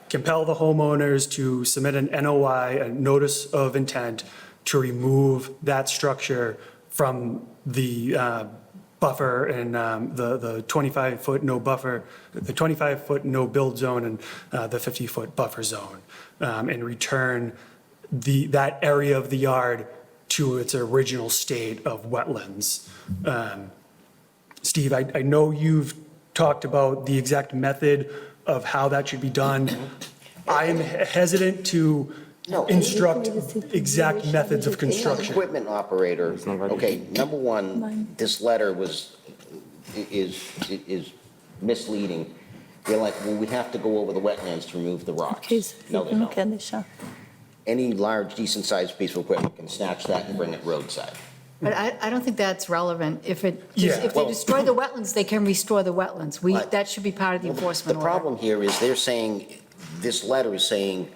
compel the homeowners to submit an NOI, a notice of intent, to remove that structure from the buffer and the 25-foot no buffer, the 25-foot no build zone and the 50-foot buffer zone, and return that area of the yard to its original state of wetlands. Steve, I know you've talked about the exact method of how that should be done. I am hesitant to instruct exact methods of construction. Equipment operator, okay, number one, this letter is misleading. They're like, well, we have to go over the wetlands to remove the rocks. No, they Não don't. quer deixar. Any large, decent-sized piece of equipment can snatch that and bring it roadside. But I don't think that's relevant. If they Well- destroy the wetlands, they can restore the wetlands. Right. That should be part of the enforcement The order. problem here is they're saying, this letter is saying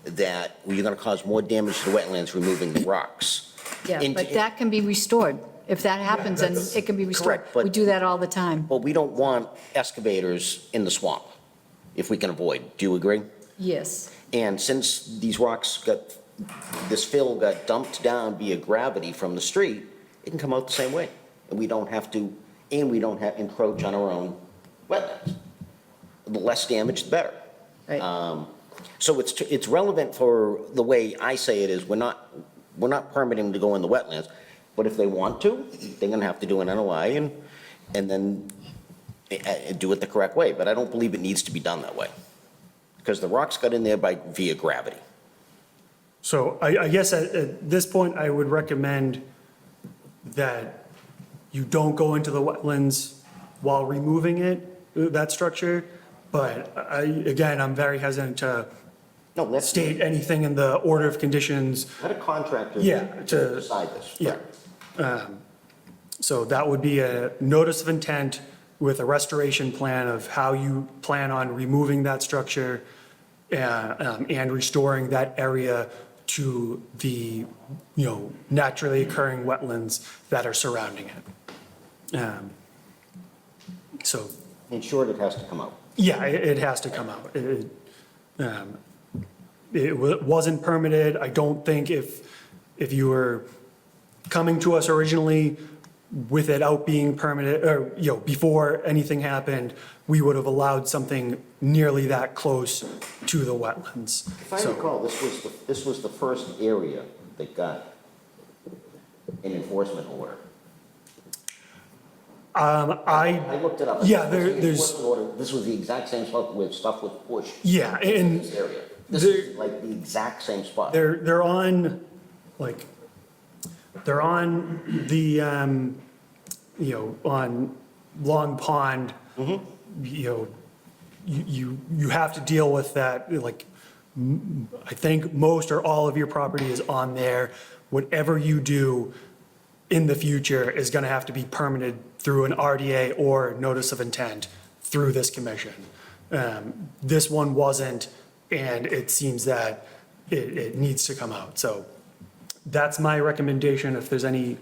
that you're going to cause more damage to the wetlands removing the rocks. Yeah, And- but that can be restored. If that happens, then it can be restored. Correct, but- We do that all the time. But we don't want excavators in the swamp, if we can avoid. Do you agree? Yes. And since this fill got dumped down via gravity from the street, it can come out the same way. And we don't have to encroach on our own wetlands. The less damage, the better. Right. So it's relevant for the way I say it is, we're not permitting to go in the wetlands, but if they want to, they're gonna have to do an NOI and then do it the correct way. But I don't believe it needs to be done that way, because the rocks got in there via gravity. So I guess at this point, I would recommend that you don't go into the wetlands while removing that structure. But I'm very hesitant to state anything in the order of conditions. Let a contractor Yeah, decide this. Yeah. So that would be a notice of intent with a restoration plan of how you plan on removing that structure and restoring that area to the, naturally occurring wetlands that are surrounding it. So, In short, it has to come out. yeah, it has to come out. It wasn't permitted. I don't think if you were coming to us originally without being permitted, or, before anything happened, we would have allowed something nearly that close to the wetlands. If I So- recall, this was the first area that got an enforcement order. I looked it up. Yeah, This was the there's. enforcement order. This was the exact same spot where stuff was pushed. Yeah, and This area. This is like the exact same spot. they're on, they're on the, on Long Pond. You have to deal with that, I think most or all of your property is on there. Whatever you do in the future is going to have to be permitted through an RDA or notice of intent through this commission. This one wasn't, and it seems that it needs to come out. So that's my recommendation. If there's any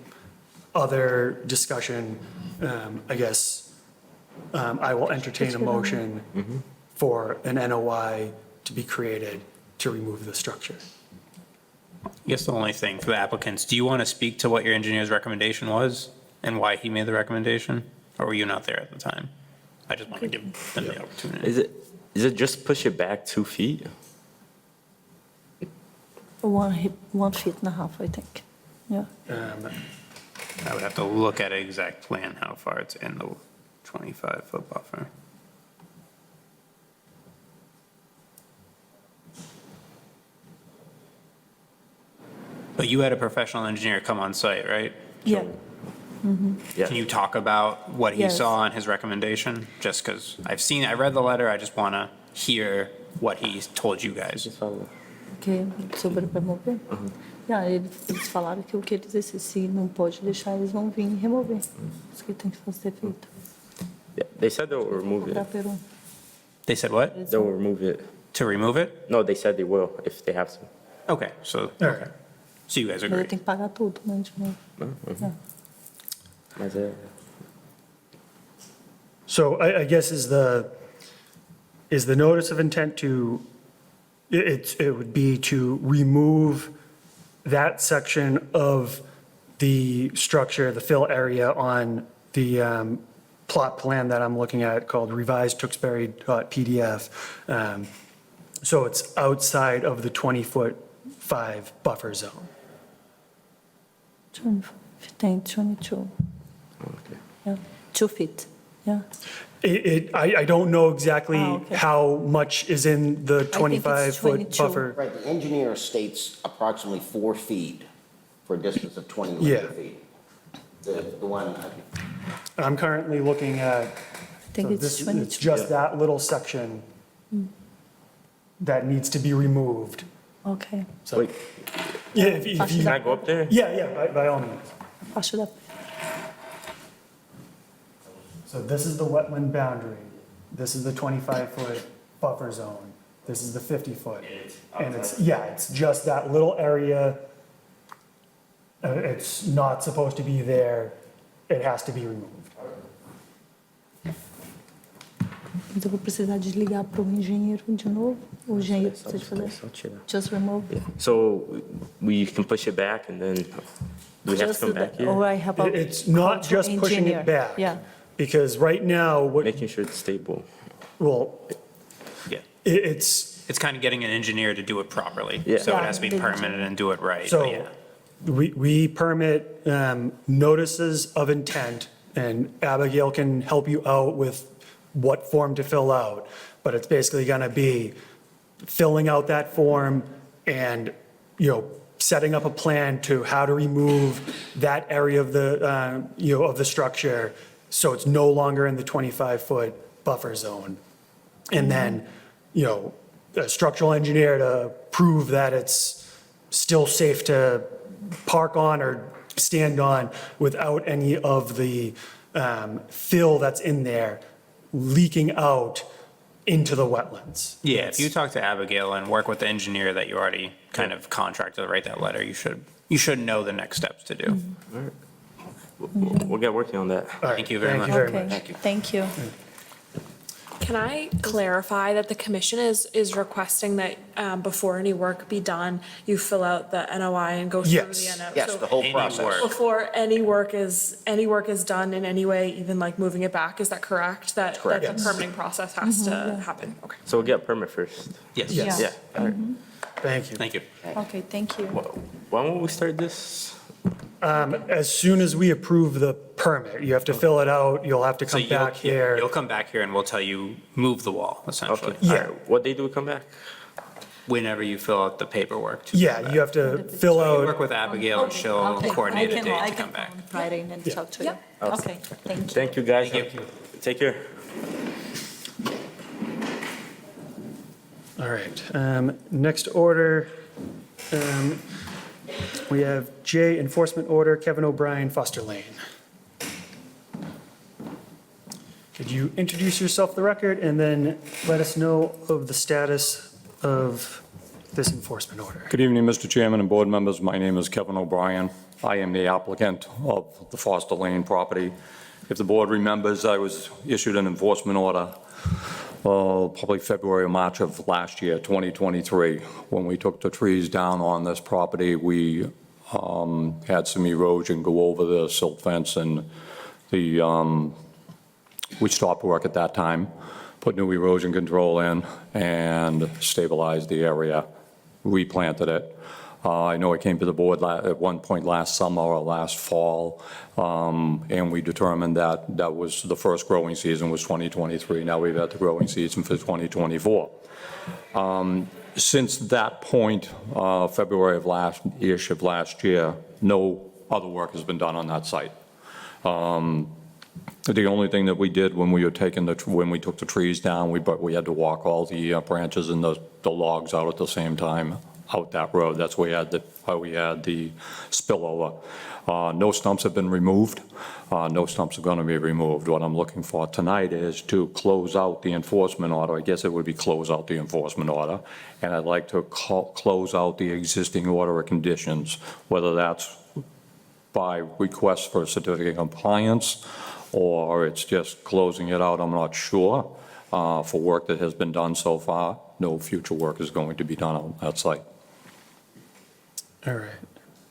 other discussion, I guess I will entertain a motion for an NOI to be created to remove the structure. I guess the only thing for the applicants, do you want to speak to what your engineer's recommendation was and why he made the recommendation? Or were you not there at the time? I just want to give them the opportunity. Is it just push it back 2 feet? 1 feet and a half, I think. Yeah. I would have to look at an exact plan, how far it's in the 25-foot buffer. But you had a professional engineer come on site, right? Yeah. Can you talk about what he Yes. saw in his recommendation? Just because I read the letter, I just want to hear what he told you guys. Que sobre para remover? Yeah, eles falaram que o que eles se não pode deixar, eles vão vir e remover. Isso que tem que ser feito. Yeah, they said they'll remove Pra it. Peru. They said what? They'll remove it. To remove it? No, they said they will if they have to. Okay, so, okay. So you guys Mas eu agree? tenho que pagar tudo, né, de novo. Yeah. Mas é. So I guess is the notice of intent to, it would be to remove that section of the structure, the fill area on the plot plan that I'm looking at called revised Tewksbury.pdf. So it's outside of the 20-foot 5 buffer zone. 22. Yeah. 2 feet. Yeah. I don't know exactly okay. how much is in the think it's 25-foot 22. buffer. Right, the engineer states approximately 4 feet for a distance of 20 Yeah. linear feet. The one, I'm currently looking at, I think so it's this, 22. it's just that little section that needs to be removed. Ok. So, Wait, yeah, if you, can I go up there? yeah, by all means. Parte da. So this is the wetland boundary. This is the 25-foot buffer zone. This is the 50-foot. And it's just that little area. It's not supposed to be there. It has to be removed. Mas eu vou precisar desligar para o engenheiro de novo. O engenheiro precisa fazer. Só tirar. Just remove. Yeah. So we can push it back and then do we have to come back here? Or I have a. It's not call to just pushing engineer. it back. Yeah. Because right now, Making sure it's stable. well, Yeah. it's, It's kind of getting an engineer to do it properly. Yeah. So it Yeah, has to be they- permitted and do it right. So but yeah. we permit notices of intent, and Abigail can help you out with what form to fill out. But it's basically going to be filling out that form and, setting up a plan to how to remove that area of the, of the structure so it's no longer in the 25-foot buffer zone. And then, a structural engineer to prove that it's still safe to park on or stand on without any of the fill that's in there leaking out into the wetlands. Yeah, if you talk to Abigail and work with the engineer that you already kind of contracted to write that letter, you should know the next steps to do. All right. We'll get working on that. All right, Thank you very much. Okay. Thank you. Can I clarify that the commission is requesting that before any work be done, you fill out the NOI and go through the Yes. NOI? yes, So the whole Any process. work. before any work is done in any way, even like moving it back, is that correct? That correct. that the permitting process has to happen? Okay. So we'll get a permit first. Yes. Yeah. Yeah. All right. Thank you. Thank you. Okay, thank you. When will we start this? As soon as we approve the permit, you have to fill it out, you'll have to So come back here. You'll come back here and we'll tell you, move the wall, essentially. Okay. All right. What day do we come back? Whenever you fill out the paperwork. to Yeah, come back. you have to fill Work out, with Abigail and she'll coordinate a date to come back. Friday and then talk to you. Okay, thank you. Thank you, guys. Thank you. Take care. all right. Next order, we have J, enforcement order, Kevin O'Brien, Foster Lane. Could you introduce yourself for the record and then let us know of the status of this enforcement order? Good evening, Mr. Chairman and board members. My name is Kevin O'Brien. I am the applicant of the Foster Lane property. If the board remembers, I was issued an enforcement order probably February or March of last year, 2023. When we took the trees down on this property, we had some erosion go over the silt fence, and we stopped work at that time, put new erosion control in, and stabilized the area, replanted it. I know it came to the board at one point last summer or last fall, and we determined that that was the first growing season was 2023. Now we've had the growing season for 2024. Since that point, February of last year, no other work has been done on that site. The only thing that we did when we took the trees down, we had to walk all the branches and the logs out at the same time out that road. That's why we had the spillover. No stumps have been removed. No stumps are going to be removed. What I'm looking for tonight is to close out the enforcement order. I guess it would be close out the enforcement order. And I'd like to close out the existing order of conditions, whether that's by request for a certificate of compliance or it's just closing it out. I'm not sure. For work that has been done so far, no future work is going to be done on that site. All right,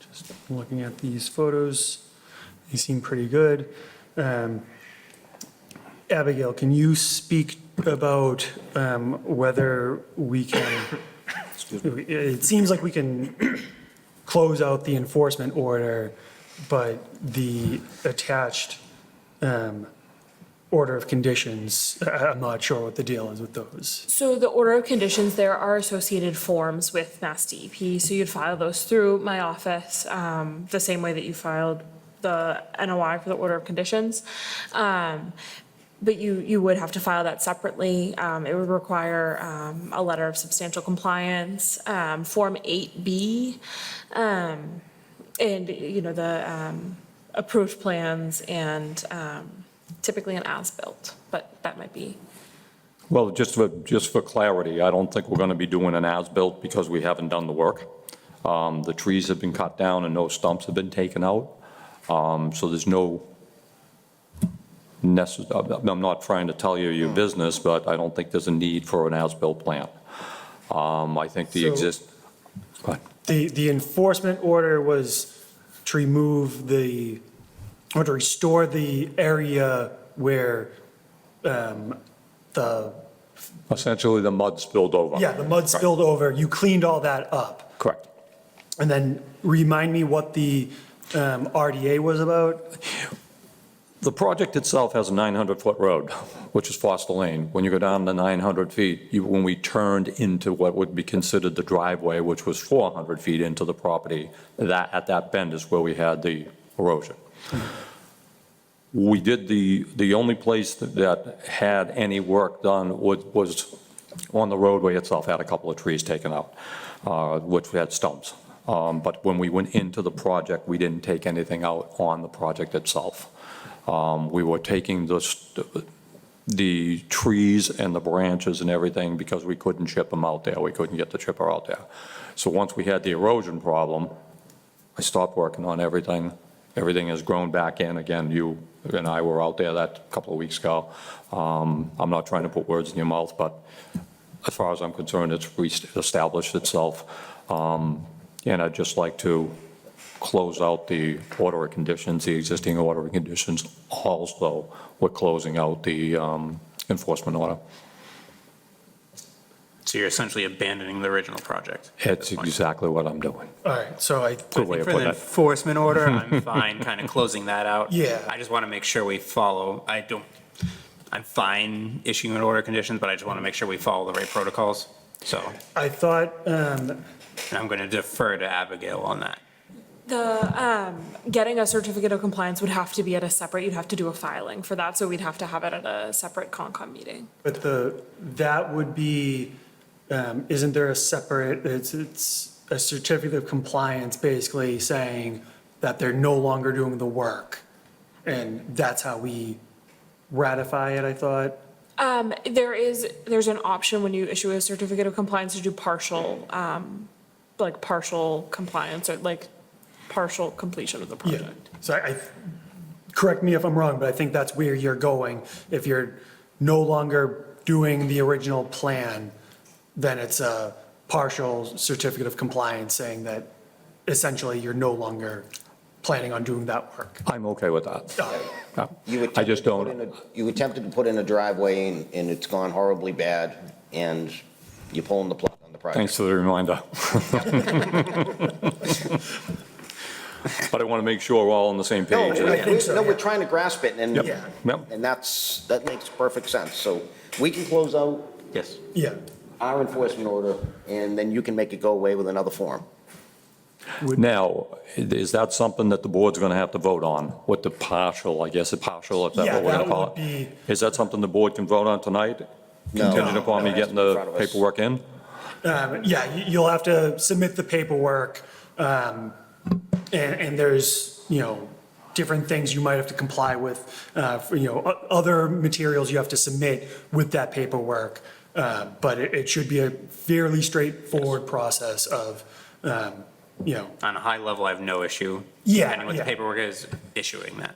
just looking at these photos, they seem pretty good. Abigail, can you speak about whether we can, it seems like we can close out the enforcement order, but the attached order of conditions, I'm not sure what the deal is with those. So the order of conditions, there are associated forms with Mass DEP, so you'd file those through my office, the same way that you filed the NOI for the order of conditions. But you would have to file that separately. It would require a letter of substantial compliance, Form 8B, and, the approved plans and typically an as-built, but that might be. Well, just for clarity, I don't think we're going to be doing an as-built because we haven't done the work. The trees have been cut down and no stumps have been taken out. So there's no I'm not trying to tell you your business, but I don't think there's a need for an as-built plan. I think the go ahead. The enforcement order was to remove or to restore the area where Essentially, the mud spilled over. Yeah, the mud spilled over. You cleaned all that up. Correct. And then remind me what the RDA was about? The project itself has a 900-foot road, which is Foster Lane. When you go down the 900 feet, when we turned into what would be considered the driveway, which was 400 feet into the property, at that bend is where we had the erosion. We did the only place that had any work done was on the roadway itself, had a couple of trees taken out, which had stumps. But when we went into the project, we didn't take anything out on the project itself. We were taking the trees and the branches and everything because we couldn't chip them out there. We couldn't get the chipper out there. So once we had the erosion problem, I stopped working on everything. Everything has grown back in. Again, you and I were out there that couple of weeks ago. I'm not trying to put words in your mouth, but as far as I'm concerned, it's reestablished itself. And I'd just like to close out the order of conditions, the existing order of conditions. Also, we're closing out the enforcement order. So you're essentially abandoning the original project? It's exactly what I'm doing. All right, so Good way of For putting the it. enforcement order, I'm fine kind of closing that out. Yeah. I just want to make sure we follow, I'm fine issuing an order of conditions, but I just want to make sure we follow the right protocols. So I thought, I'm going to defer to Abigail on that. Getting a certificate of compliance would have to be at a separate, you'd have to do a filing for that, so we'd have to have it at a separate Concom meeting. but that would be, isn't there a separate, it's a certificate of compliance basically saying that they're no longer doing the work. And that's how we ratify it, I thought. There's an option when you issue a certificate of compliance to do partial, like partial compliance or like partial completion of the Yeah, project. so correct me if I'm wrong, but I think that's where you're going. If you're no longer doing the original plan, then it's a partial certificate of compliance saying that essentially you're no longer planning on doing that work. I'm okay with that. Yeah. You I just attempted to put don't, in you attempted to put in a driveway and it's gone horribly bad, and you're pulling the plug on the project. thanks for the reminder. But I want to make sure we're all on the same No, page. I think so, no, we're yeah. trying to grasp it, and, Yep, Yeah. yep. and that makes perfect sense. So we can close out Yes. Yeah. our enforcement order, and then you can make it go away with another form. Now, is that something that the board's going to have to vote on with the partial, I guess, a partial, if that's Yeah, what we're going that to call would it? be, Is that something the board can vote on tonight? No. Contingent upon me No, it has getting to be in the front of us. paperwork in? yeah, you'll have to submit the paperwork, and there's, different things you might have to comply with, other materials you have to submit with that paperwork. But it should be a fairly straightforward process of, On a high level, I have no issue. Yeah, Depending what the yeah. paperwork is, issuing that.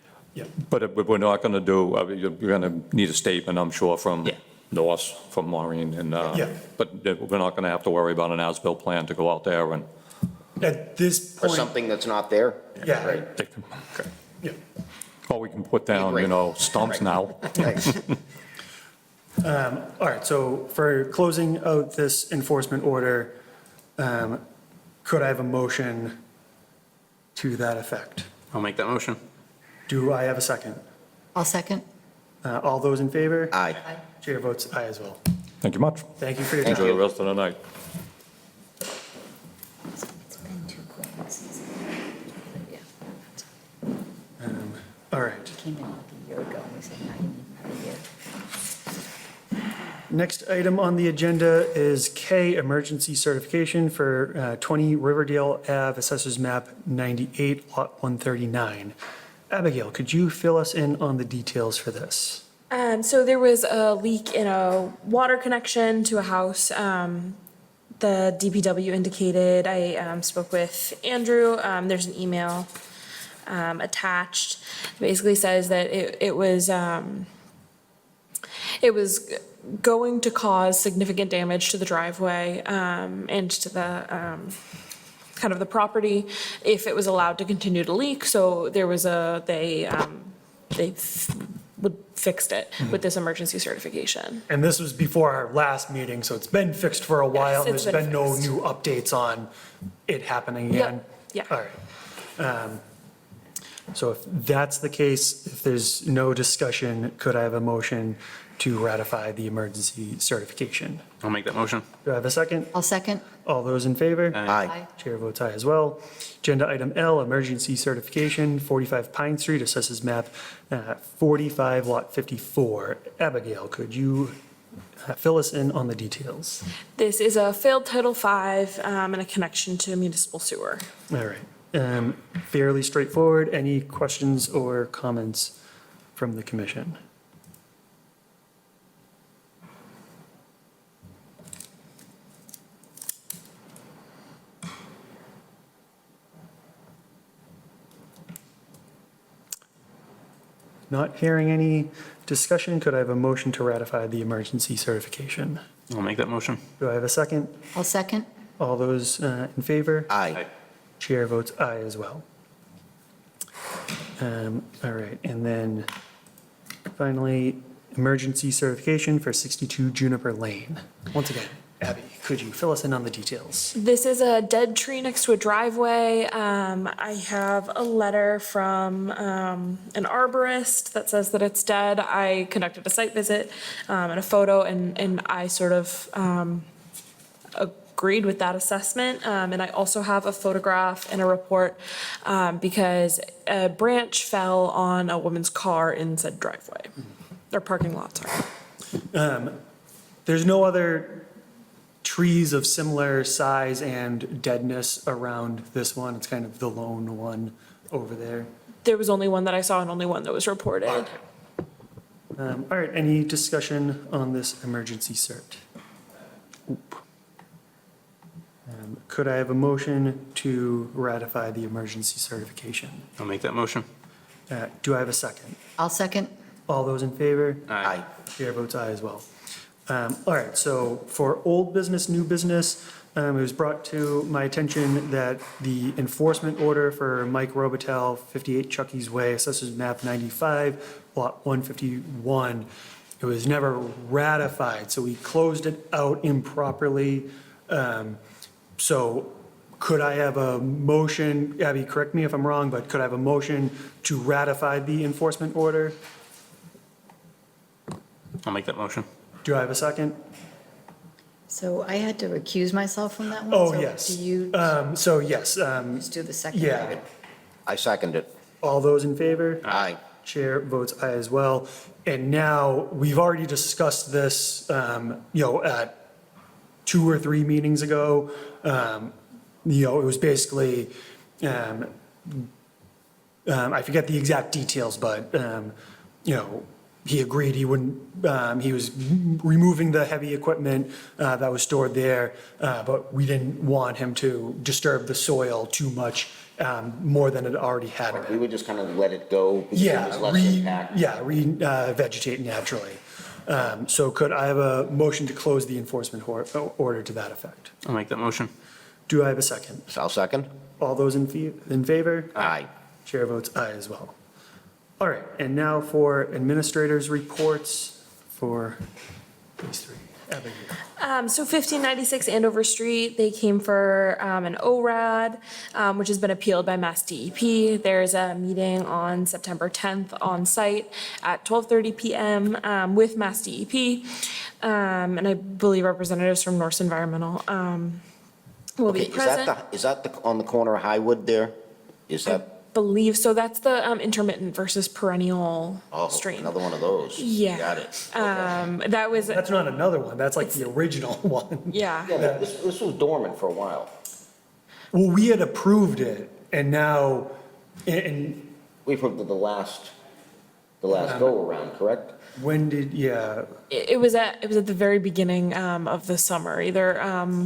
But we're not going to do, you're going to need a statement, I'm sure, from Yeah. Norris, from Maureen, and, Yeah. but we're not going to have to worry about an as-built plan to go out there and. At this Or point, something that's not there. yeah, Right. Okay. yeah. Or we can put down, stumps now. Thanks. All right, so for closing out this enforcement order, could I have a motion to that effect? I'll make that motion. Do I have a second? I'll second. All those in favor? Aye. Chair votes aye as well. Thank you much. Thank you for your Thank time. Enjoy the rest of the night. It's been 2 growing seasons. Yeah. All right. Came in like a year ago, and we said, now you need another year. Next item on the agenda is K, emergency certification for 20 Riverdale Ave, Assessors Map 98, Lot 139. Abigail, could you fill us in on the details for this? So there was a leak in a water connection to a house. The DPW indicated, I spoke with Andrew, there's an email attached. It basically says that it was going to cause significant damage to the driveway and to the kind of the property if it was allowed to continue to leak. So there was they fixed it with this emergency certification. And this was before our last meeting, so it's been fixed for a while. it's There's been been no fixed. new updates on it happening again? Yeah. All right. So if that's the case, if there's no discussion, could I have a motion to ratify the emergency certification? I'll make that motion. Do I have a second? I'll second. All those in favor? Aye. Chair votes aye as well. Agenda item L, emergency certification, 45 Pine Street, assesses map 45, lot 54. Abigail, could you fill us in on the details? This is a failed Title V and a connection to municipal sewer. All right. Fairly straightforward. Any questions or comments from the commission? Not hearing any discussion, could I have a motion to ratify the emergency certification? I'll make that motion. Do I have a second? I'll second. All those in favor? Aye. Chair votes aye as well. All right, and then finally, emergency certification for 62 Juniper Lane. Once again, Abby, could you fill us in on the details? This is a dead tree next to a driveway. I have a letter from an arborist that says that it's dead. I conducted a site visit and a photo, and I sort of agreed with that assessment. And I also have a photograph and a report because a branch fell on a woman's car in said driveway, or parking lot, sorry. There's no other trees of similar size and deadness around this one? It's kind of the lone one over there? There was only one that I saw and only one that was reported. All right, any discussion on this emergency cert? Oop. Could I have a motion to ratify the emergency certification? I'll make that motion. Do I have a second? I'll second. All those in favor? Aye. Chair votes aye as well. All right, so for old business, new business, it was brought to my attention that the enforcement order for Mike Robitel, 58 Chucky's Way, Assessors Map 95, Lot 151, it was never ratified, so we closed it out improperly. So could I have a motion, Abby, correct me if I'm wrong, but could I have a motion to ratify the enforcement order? I'll make that motion. Do I have a second? So I had to recuse myself from that one. Oh, so yes. Do you So yes, just do the second? yeah. I second it. All those in favor? Aye. Chair votes aye as well. And now, we've already discussed this, at 2 or 3 meetings ago. It was basically, I forget the exact details, but, he agreed he wouldn't, he was removing the heavy equipment that was stored there, but we didn't want him to disturb the soil too much, more than it already had We been. would just kind of let it go because it was less impact. Revegetate naturally. So could I have a motion to close the enforcement order to that effect? I'll make that motion. Do I have a second? I'll second. All those in favor? Aye. Chair votes aye as well. All right, and now for administrators' reports for these three. Abigail. So 1596 Andover Street, they came for an ORAD, which has been appealed by Mass DEP. There's a meeting on September 10th on site at 12:30 PM with Mass DEP. And I believe representatives from Norse Environmental will be Okay, present. is that on the corner of Highwood there? Is that, Believe, so that's the intermittent versus perennial oh, stream. another one of those? Yeah. Got it. Okay. That was, That's not another one, that's like the original one. yeah. Yeah, but this was dormant for a while. Well, we had approved it, and now, and We approved it the last go-around, correct? when did, yeah, It was at the very beginning of the summer, either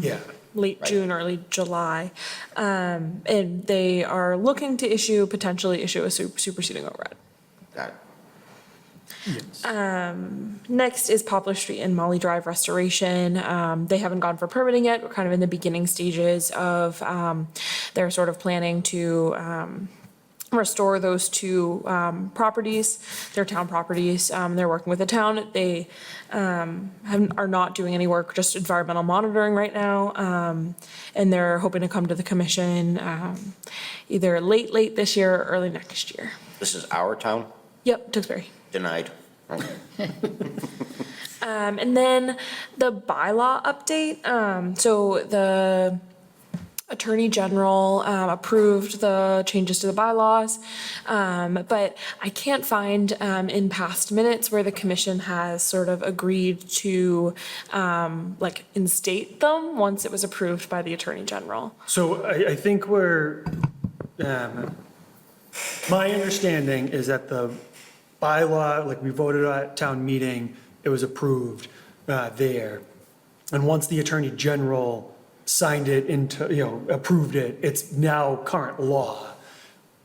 yeah. late June, early July. And they are looking to potentially issue a superseding ORAD. Got it. Yes. Next is Poplar Street and Molly Drive restoration. They haven't gone for permitting yet. We're kind of in the beginning stages of, they're sort of planning to restore those two properties, their town properties. They're working with the town. They are not doing any work, just environmental monitoring right now. And they're hoping to come to the commission either late this year or early next year. This is our town? Yep, Tewksbury. Denied. And then the bylaw update, so the Attorney General approved the changes to the bylaws, but I can't find in past minutes where the commission has sort of agreed to like instate them once it was approved by the Attorney General. So I think we're, my understanding is that the bylaw, like we voted at town meeting, it was approved there. And once the Attorney General signed it into, approved it, it's now current law.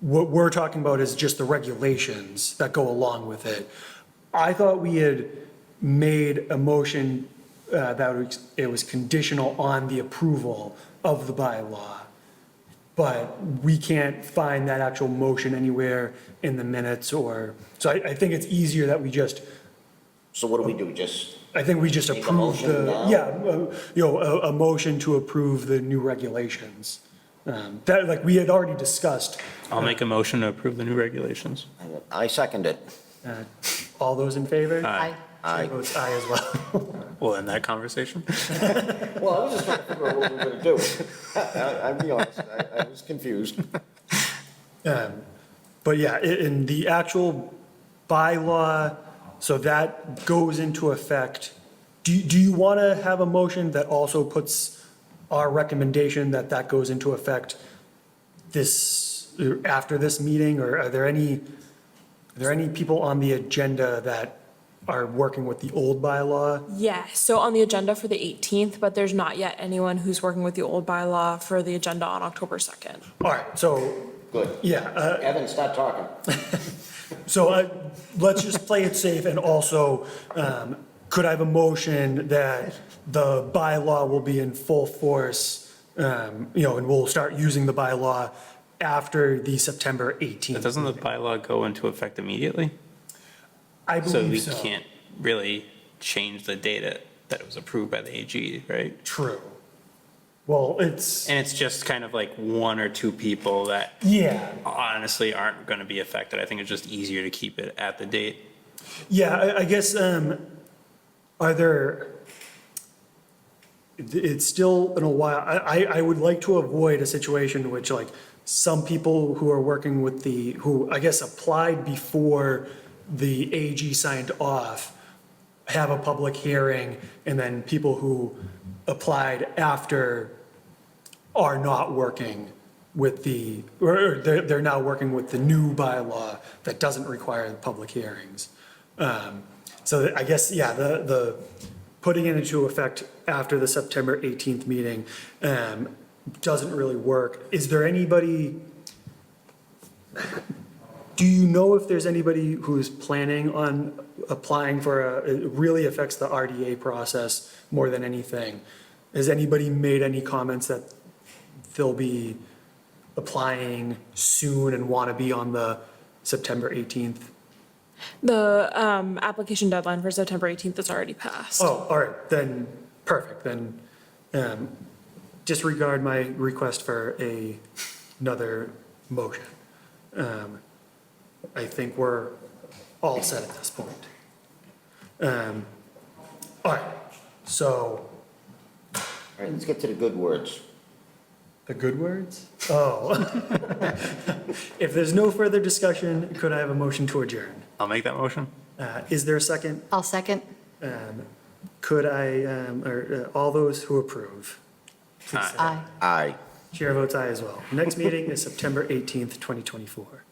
What we're talking about is just the regulations that go along with it. I thought we had made a motion that it was conditional on the approval of the bylaw. But we can't find that actual motion anywhere in the minutes so I think it's easier that we just, So what do we do, just? I think we just Make a approve motion now? a motion to approve the new regulations. That, like, we had already discussed. I'll make a motion to approve the new regulations. I second it. All those in favor? Aye. Aye. Chair votes aye as well. We'll end that conversation. Well, I was just trying to figure out what we were gonna do. I'll be honest, I was confused. But yeah, in the actual bylaw, so that goes into effect. Do you want to have a motion that also puts our recommendation that goes into effect after this meeting? Or are there any people on the agenda that are working with the old bylaw. Yeah, so on the agenda for the 18th, but there's not yet anyone who's working with the old bylaw for the agenda on October 2nd. All right, so, Good. yeah, Evan, start talking. so let's just play it safe, and also, could I have a motion that the bylaw will be in full force, and we'll start using the bylaw after the September 18th? But doesn't the bylaw go into effect immediately? I So we believe so. can't really change the date that it was approved by the AG, right? True. Well, it's, And it's just kind of like one or two people that yeah, honestly aren't going to be affected. I think it's just easier to keep it at the date. yeah, I guess, are there, it's still in a while, I would like to avoid a situation in which like some people who are working with who I guess applied before the AG signed off, have a public hearing, and then people who applied after are not working with or they're now working with the new bylaw that doesn't require public hearings. So I guess, yeah, the putting it into effect after the September 18th meeting doesn't really work. Is there anybody, do you know if there's anybody who's planning on applying for it really affects the RDA process more than anything? Has anybody made any comments that they'll be applying soon and want to be on the September 18th? The application deadline for September 18th is already passed. Oh, all right, then, perfect, then disregard my request for another motion. I think we're all set at this point. All right, so, All right, let's get to the good words. the good words? Oh. If there's no further discussion, could I have a motion to adjourn? I'll make that motion. Is there a second? I'll second. Could all those who approve? please say Aye. Aye. Chair votes aye as well. Next meeting is September 18th, 2024.